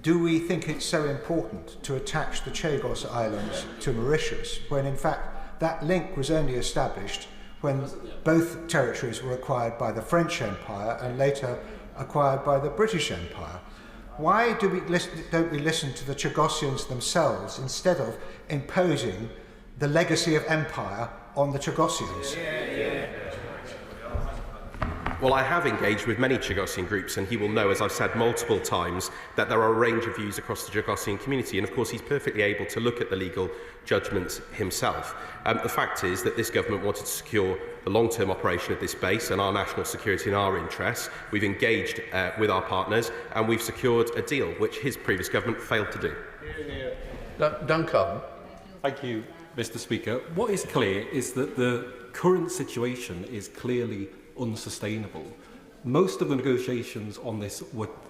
do we think it's so important to attach the Chagos Islands to Mauritius, when in fact that link was only established when both territories were acquired by the French Empire and later acquired by the British Empire? Why don't we listen to the Chagossians themselves instead of imposing the legacy of empire on the Chagossians? Well, I have engaged with many Chagossian groups, and he will know, as I've said multiple times, that there are a range of views across the Chagossian community, and of course he's perfectly able to look at the legal judgments himself. The fact is that this government wanted to secure the long-term operation of this base and our national security and our interests. We've engaged with our partners, and we've secured a deal, which his previous government failed to do. Duncan. Thank you, Mr. Speaker. What is clear is that the current situation is clearly unsustainable. Most of the negotiations on this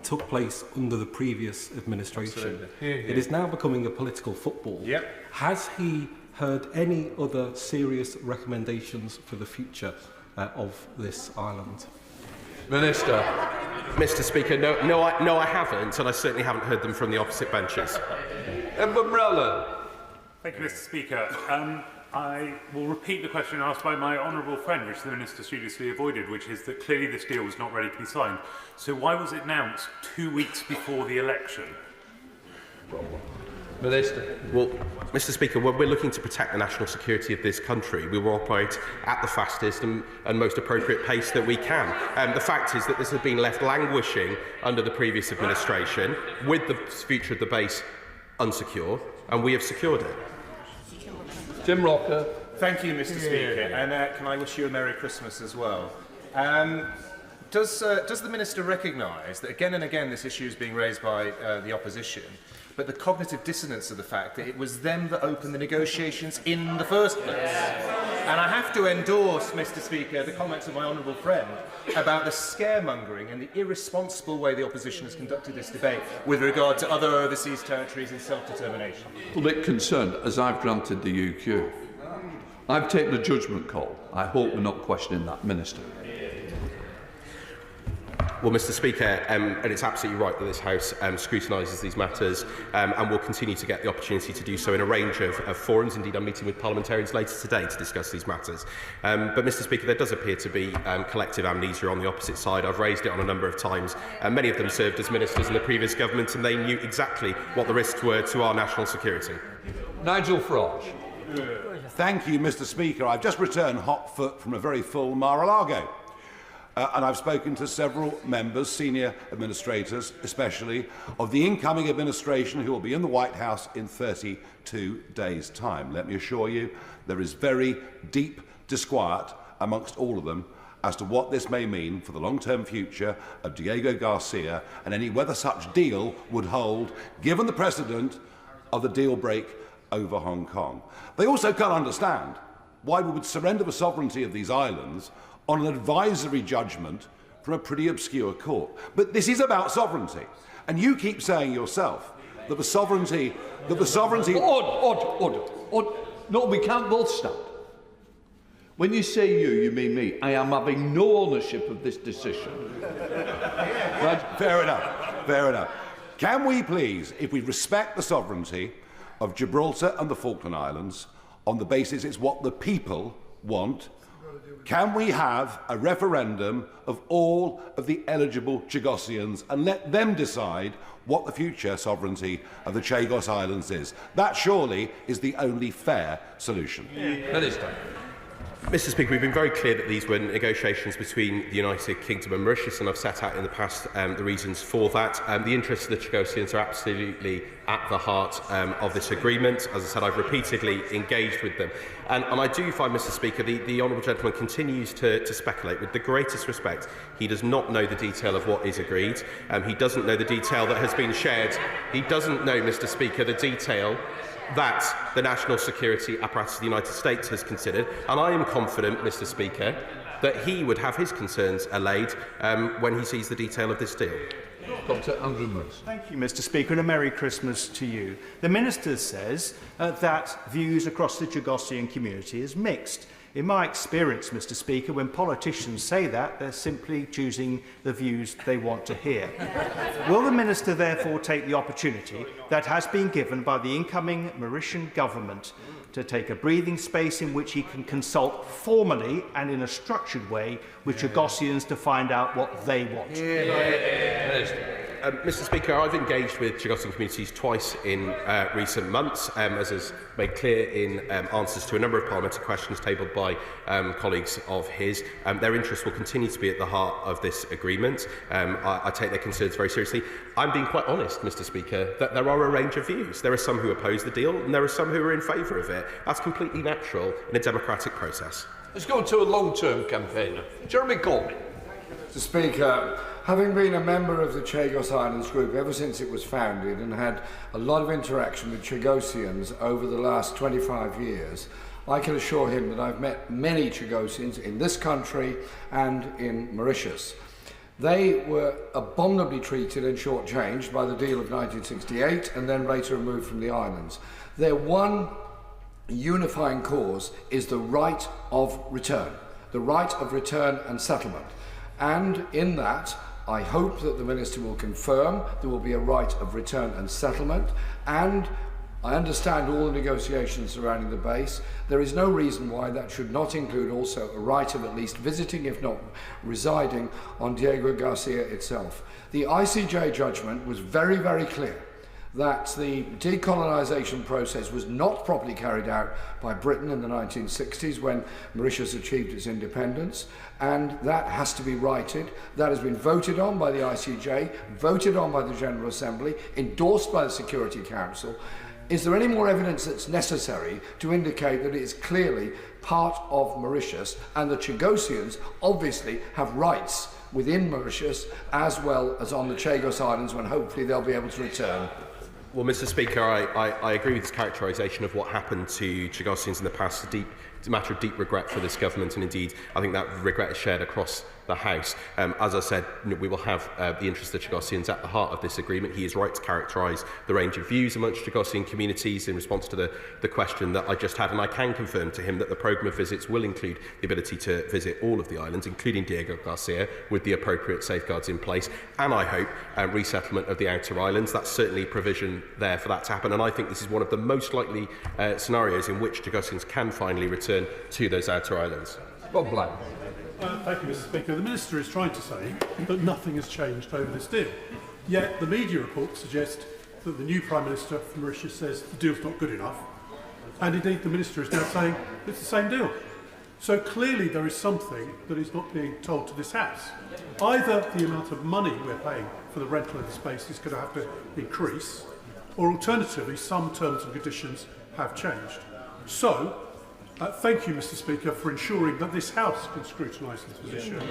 took place under the previous administration. It is now becoming a political football. Has he heard any other serious recommendations for the future of this island? Minister. Mr. Speaker, no, I haven't, and I certainly haven't heard them from the opposite benches. Thank you, Mr. Speaker. I will repeat the question asked by my honourable friend, which the Minister studiously avoided, which is that clearly this deal was not ready to be signed. So why was it announced 2 weeks before the election? Minister. Well, Mr. Speaker, when we're looking to protect the national security of this country, we will operate at the fastest and most appropriate pace that we can. The fact is that this has been left languishing under the previous administration, with the future of the base unsecure, and we have secured it. Jim Rocker. Thank you, Mr. Speaker, and can I wish you a Merry Christmas as well. Does the Minister recognise that again and again this issue is being raised by the opposition, but the cognitive dissonance of the fact that it was them that opened the negotiations in the first place? And I have to endorse, Mr. Speaker, the comments of my honourable friend about the scaremongering and the irresponsible way the opposition has conducted this debate with regard to other overseas territories and self-determination. A bit concerned, as I've granted the UQ. I've taken a judgment call. I hope we're not questioning that, Minister. Well, Mr. Speaker, and it's absolutely right that this House scrutinises these matters and will continue to get the opportunity to do so in a range of forums. Indeed, I'm meeting with parliamentarians later today to discuss these matters. But, Mr. Speaker, there does appear to be collective amnesia on the opposite side. I've raised it on a number of times. Many of them served as ministers in the previous government, and they knew exactly what the risks were to our national security. Nigel Farage. Thank you, Mr. Speaker. I've just returned hot foot from a very full Mar-a-Lago. And I've spoken to several members, senior administrators especially, of the incoming administration who will be in the White House in 32 days' time. Let me assure you, there is very deep disquiet amongst all of them as to what this may mean for the long-term future of Diego Garcia and whether such deal would hold, given the precedent of the deal break over Hong Kong. They also can't understand why we would surrender the sovereignty of these islands on an advisory judgment from a pretty obscure court. But this is about sovereignty. And you keep saying yourself that the sovereignty... Order. No, we can't both stand. When you say you mean me. I am having no ownership of this decision. Right? Fair enough. Can we please, if we respect the sovereignty of Gibraltar and the Falkland Islands on the basis it's what the people want, can we have a referendum of all of the eligible Chagossians and let them decide what the future sovereignty of the Chagos Islands is? That surely is the only fair solution. Minister. Mr. Speaker, we've been very clear that these were negotiations between the United Kingdom and Mauritius, and I've set out in the past the reasons for that. The interests of the Chagossians are absolutely at the heart of this agreement. As I said, I've repeatedly engaged with them. And I do find, Mr. Speaker, the honourable gentleman continues to speculate. With the greatest respect, he does not know the detail of what is agreed. He doesn't know the detail that has been shared. He doesn't know, Mr. Speaker, the detail that the national security apparatus of the United States has considered, and I am confident, Mr. Speaker, that he would have his concerns allayed when he sees the detail of this deal. Dr. Andrew Moose. Thank you, Mr. Speaker, and a Merry Christmas to you. The Minister says that views across the Chagossian community is mixed. In my experience, Mr. Speaker, when politicians say that, they're simply choosing the views they want to hear. Will the Minister therefore take the opportunity that has been given by the incoming Mauritian government to take a breathing space in which he can consult formally and in a structured way with Chagossians to find out what they want? Mr. Speaker, I've engaged with Chagossian communities twice in recent months, as is made clear in answers to a number of parliamentary questions tabled by colleagues of his. Their interests will continue to be at the heart of this agreement. I take their concerns very seriously. I'm being quite honest, Mr. Speaker, that there are a range of views. There are some who oppose the deal, and there are some who are in favour of it. That's completely natural in a democratic process. Let's go to a long-term campaigner. Jeremy Corbyn. Mr. Speaker, having been a member of the Chagos Islands group ever since it was founded and had a lot of interaction with Chagossians over the last 25 years, I can assure him that I've met many Chagossians in this country and in Mauritius. They were abominably treated and shortchanged by the deal of 1968 and then later removed from the islands. Their one unifying cause is the right of return and settlement. And in that, I hope that the Minister will confirm there will be a right of return and settlement, and I understand all the negotiations surrounding the base. There is no reason why that should not include also a right of at least visiting, if not residing, on Diego Garcia itself. The ICJ judgment was very, very clear that the decolonisation process was not properly carried out by Britain in the 1960s when Mauritius achieved its independence, and that has to be righted. That has been voted on by the ICJ, voted on by the General Assembly, endorsed by the Security Council. Is there any more evidence that's necessary to indicate that it is clearly part of Mauritius, and the Chagossians obviously have rights within Mauritius as well as on the Chagos Islands, when hopefully they'll be able to return? Well, Mr. Speaker, I agree with this characterisation of what happened to Chagossians in the past. A deep a matter of deep regret for this government, and indeed I think that regret is shared across the House. As I said, we will have the interests of Chagossians at the heart of this agreement. He is right to characterise the range of views amongst Chagossian communities in response to the question that I just had, and I can confirm to him that the programme of visits will include the ability to visit all of the islands, including Diego Garcia, with the appropriate safeguards in place, and I hope resettlement of the outer islands. That's certainly provision there for that to happen, and I think this is one of the most likely scenarios in which Chagossians can finally return to those outer islands. Bob Black. Thank you, Mr. Speaker. The Minister is trying to say that nothing has changed over this deal. Yet the media reports suggest that the new Prime Minister from Mauritius says the deal's not good enough. And indeed, the Minister is now saying it's the same deal. So clearly there is something that is not being told to this House. Either the amount of money we're paying for the rental of the space is going to have to increase, or alternatively, some terms and conditions have changed. So, thank you, Mr. Speaker, for ensuring that this House can scrutinise this position.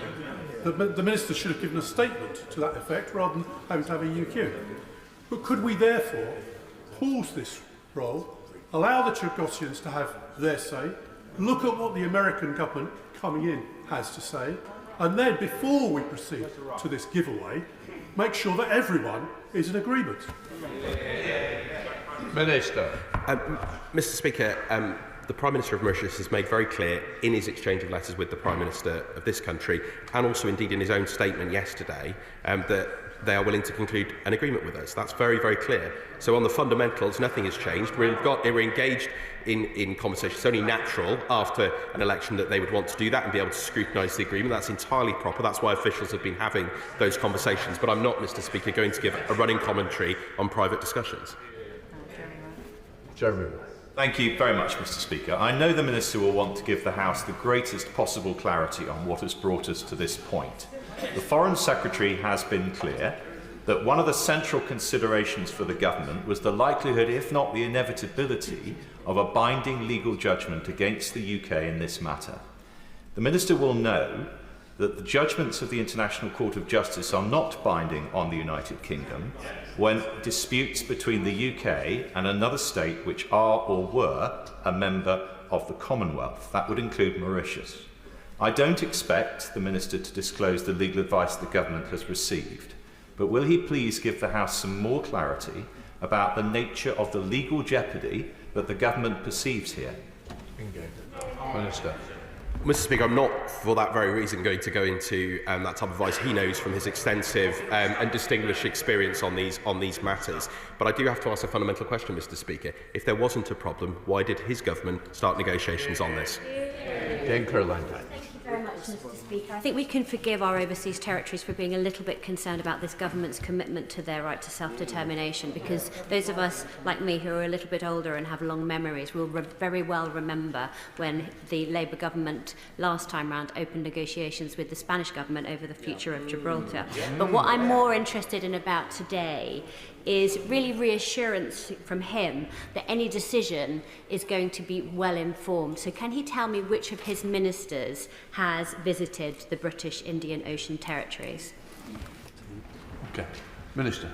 The Minister should have given a statement to that effect rather than having to have a UQ. But could we therefore pause this role, allow the Chagossians to have their say, look at what the American government coming in has to say, and then, before we proceed to this giveaway, make sure that everyone is in agreement? Minister. Mr. Speaker, the Prime Minister of Mauritius has made very clear in his exchange of letters with the Prime Minister of this country, and also indeed in his own statement yesterday, that they are willing to conclude an agreement with us. That's very, very clear. So on the fundamentals, nothing has changed. We're engaged in conversations. It's only natural after an election that they would want to do that and be able to scrutinise the agreement. That's entirely proper. That's why officials have been having those conversations. But I'm not, Mr. Speaker, going to give a running commentary on private discussions. Jeremy. Thank you very much, Mr. Speaker. I know the Minister will want to give the House the greatest possible clarity on what has brought us to this point. The Foreign Secretary has been clear that one of the central considerations for the government was the likelihood, if not the inevitability, of a binding legal judgment against the UK in this matter. The Minister will know that the judgments of the International Court of Justice are not binding on the United Kingdom when disputes between the UK and another state which are or were a member of the Commonwealth. That would include Mauritius. I don't expect the Minister to disclose the legal advice the government has received, but will he please give the House some more clarity about the nature of the legal jeopardy that the government perceives here? Minister. Mr. Speaker, I'm not, for that very reason, going to go into that type of advice. He knows from his extensive and distinguished experience on these matters. But I do have to ask a fundamental question, Mr. Speaker. If there wasn't a problem, why did his government start negotiations on this? Jane Caroline. Very much, Mr. Speaker. I think we can forgive our overseas territories for being a little bit concerned about this government's commitment to their right to self-determination, because those of us like me who are a little bit older and have long memories will very well remember when the Labour government last time round opened negotiations with the Spanish government over the future of Gibraltar. But what I'm more interested in about today is really reassurance from him that any decision is going to be well informed. So can he tell me which of his ministers has visited the British Indian Ocean territories? Okay. Minister.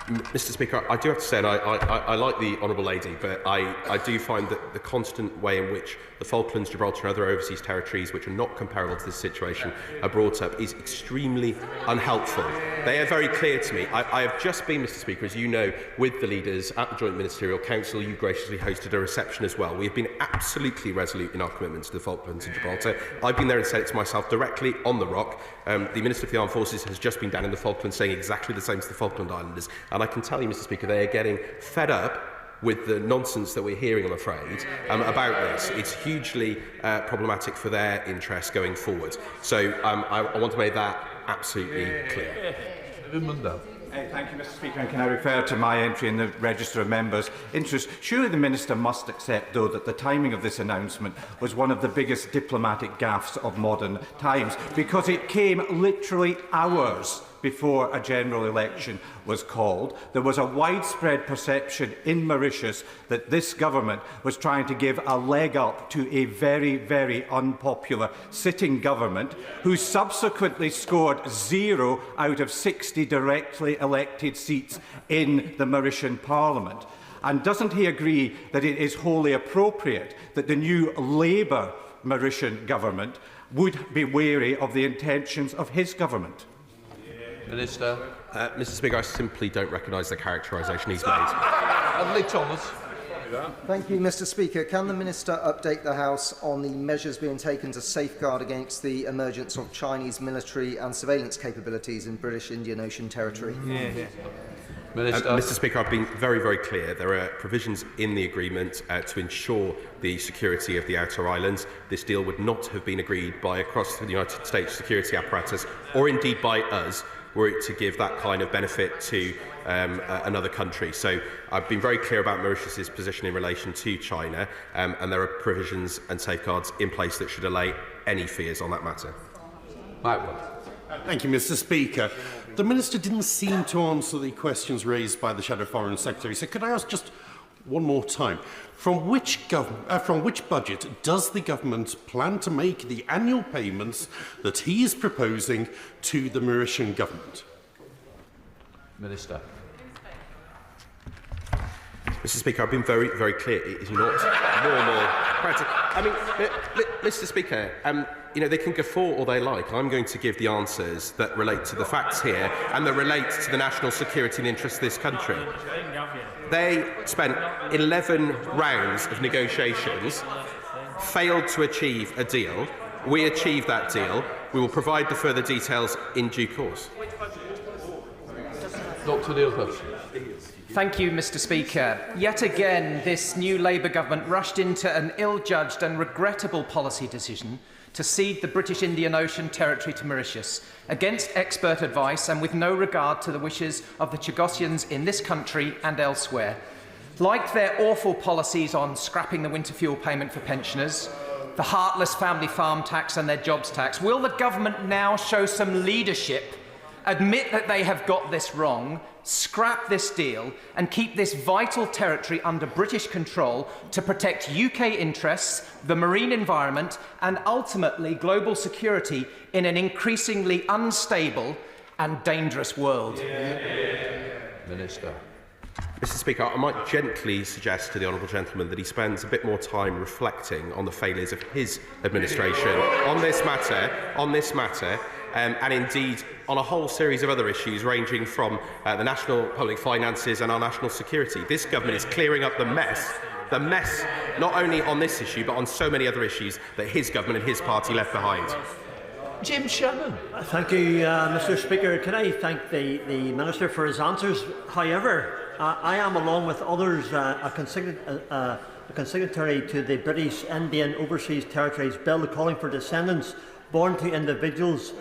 Mr. Speaker, I do have to say, and I like the Honourable Lady, but I do find that the constant way in which the Falklands, Gibraltar and other overseas territories, which are not comparable to this situation, are brought up is extremely unhelpful. They are very clear to me. I have just been, Mr. Speaker, as you know, with the leaders at the Joint Ministerial Council. You graciously hosted a reception as well. We have been absolutely resolute in our commitments to the Falklands and Gibraltar. I've been there and said it to myself directly on the rock. The Minister for the Armed Forces has just been down in the Falklands saying exactly the same to the Falkland Islanders. And I can tell you, Mr. Speaker, they are getting fed up with the nonsense that we're hearing, I'm afraid, about this. It's hugely problematic for their interests going forward. So I want to make that absolutely clear. Thank you, Mr. Speaker. And can I refer to my entry in the Register of Members' interest? Surely the Minister must accept, though, that the timing of this announcement was one of the biggest diplomatic gaffes of modern times, because it came literally hours before a general election was called. There was a widespread perception in Mauritius that this government was trying to give a leg up to a very, very unpopular sitting government who subsequently scored 0 out of 60 directly elected seats in the Mauritian Parliament. And doesn't he agree that it is wholly appropriate that the new Labour Mauritian government would be wary of the intentions of his government? Minister. Mr. Speaker, I simply don't recognise the characterisation he's made. Adley Thomas. Thank you, Mr. Speaker. Can the Minister update the House on the measures being taken to safeguard against the emergence of Chinese military and surveillance capabilities in British Indian Ocean territory? Mr. Speaker, I've been very, very clear. There are provisions in the agreement to ensure the security of the outer islands. This deal would not have been agreed by across the United States security apparatus, or indeed by us, were it to give that kind of benefit to another country. So I've been very clear about Mauritius's position in relation to China, and there are provisions and safeguards in place that should allay any fears on that matter. Thank you, Mr. Speaker. The Minister didn't seem to answer the questions raised by the Shadow Foreign Secretary, so could I ask just one more time, from which budget does the government plan to make the annual payments that he is proposing to the Mauritian government? Minister. Mr. Speaker, I've been very, very clear. It is not normal practice. I mean, Mr. Speaker, you know, they can guffaw all they like. I'm going to give the answers that relate to the facts here and that relate to the national security and interests of this country. They spent 11 rounds of negotiations, failed to achieve a deal. We achieved that deal. We will provide the further details in due course. Dr. Neil. Thank you, Mr. Speaker. Yet again, this new Labour government rushed into an ill-judged and regrettable policy decision to cede the British Indian Ocean territory to Mauritius, against expert advice and with no regard to the wishes of the Chagossians in this country and elsewhere. Like their awful policies on scrapping the winter fuel payment for pensioners, the heartless family farm tax and their jobs tax, will the government now show some leadership, admit that they have got this wrong, scrap this deal and keep this vital territory under British control to protect UK interests, the marine environment and ultimately global security in an increasingly unstable and dangerous world? Minister. Mr. Speaker, I might gently suggest to the honourable gentleman that he spends a bit more time reflecting on the failures of his administration on this matter, and indeed on a whole series of other issues ranging from the national public finances and our national security. This government is clearing up the mess not only on this issue but on so many other issues that his government and his party left behind. Jim Shannon. Thank you, Mr. Speaker. Can I thank the Minister for his answers? However, I am, along with others, a consignatory to the British Indian Overseas Territories Bill calling for descendants born to individuals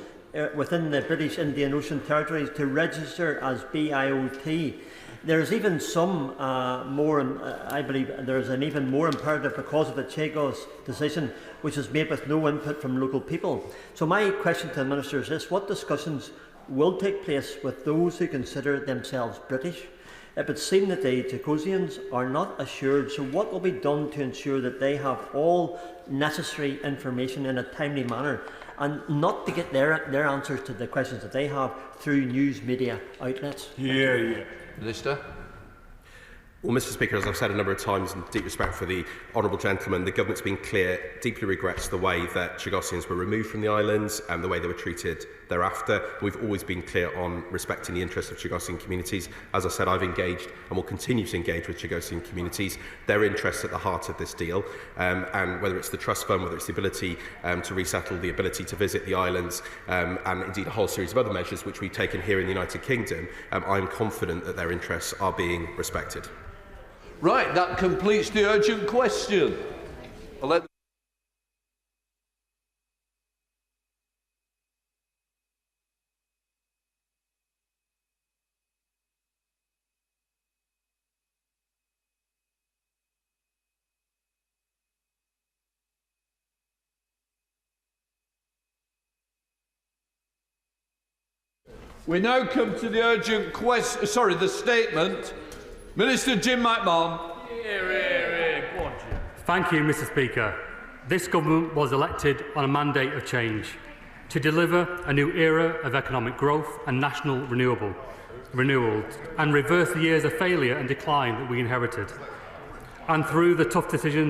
within the British Indian Ocean Territories to register as BIOT. There's even some I believe there's an even more imperative because of the Chagos decision, which is made with no input from local people. So my question to the Minister is this: what discussions will take place with those who consider themselves British? It would seem that the Chagossians are not assured, so what will be done to ensure that they have all necessary information in a timely manner and not to get their answers to the questions that they have through news media outlets? Minister. Well, Mr. Speaker, as I've said a number of times, in deep respect for the honourable gentleman, the government's been clear, deeply regrets the way that Chagossians were removed from the islands and the way they were treated thereafter. We've always been clear on respecting the interests of Chagossian communities. As I said, I've engaged and will continue to engage with Chagossian communities. Their interests at the heart of this deal, and whether it's the trust fund, whether it's the ability to resettle, the ability to visit the islands, and indeed a whole series of other measures which we've taken here in the United Kingdom, I'm confident that their interests are being respected. Right, that completes the urgent question. I'll let we now come to the urgent question. Sorry, the statement. Minister Jim McMahon. Thank you, Mr. Speaker. This government was elected on a mandate of change. to deliver a new era of economic growth and national renewal, and reverse the years of failure and decline that we inherited. And through the tough decisions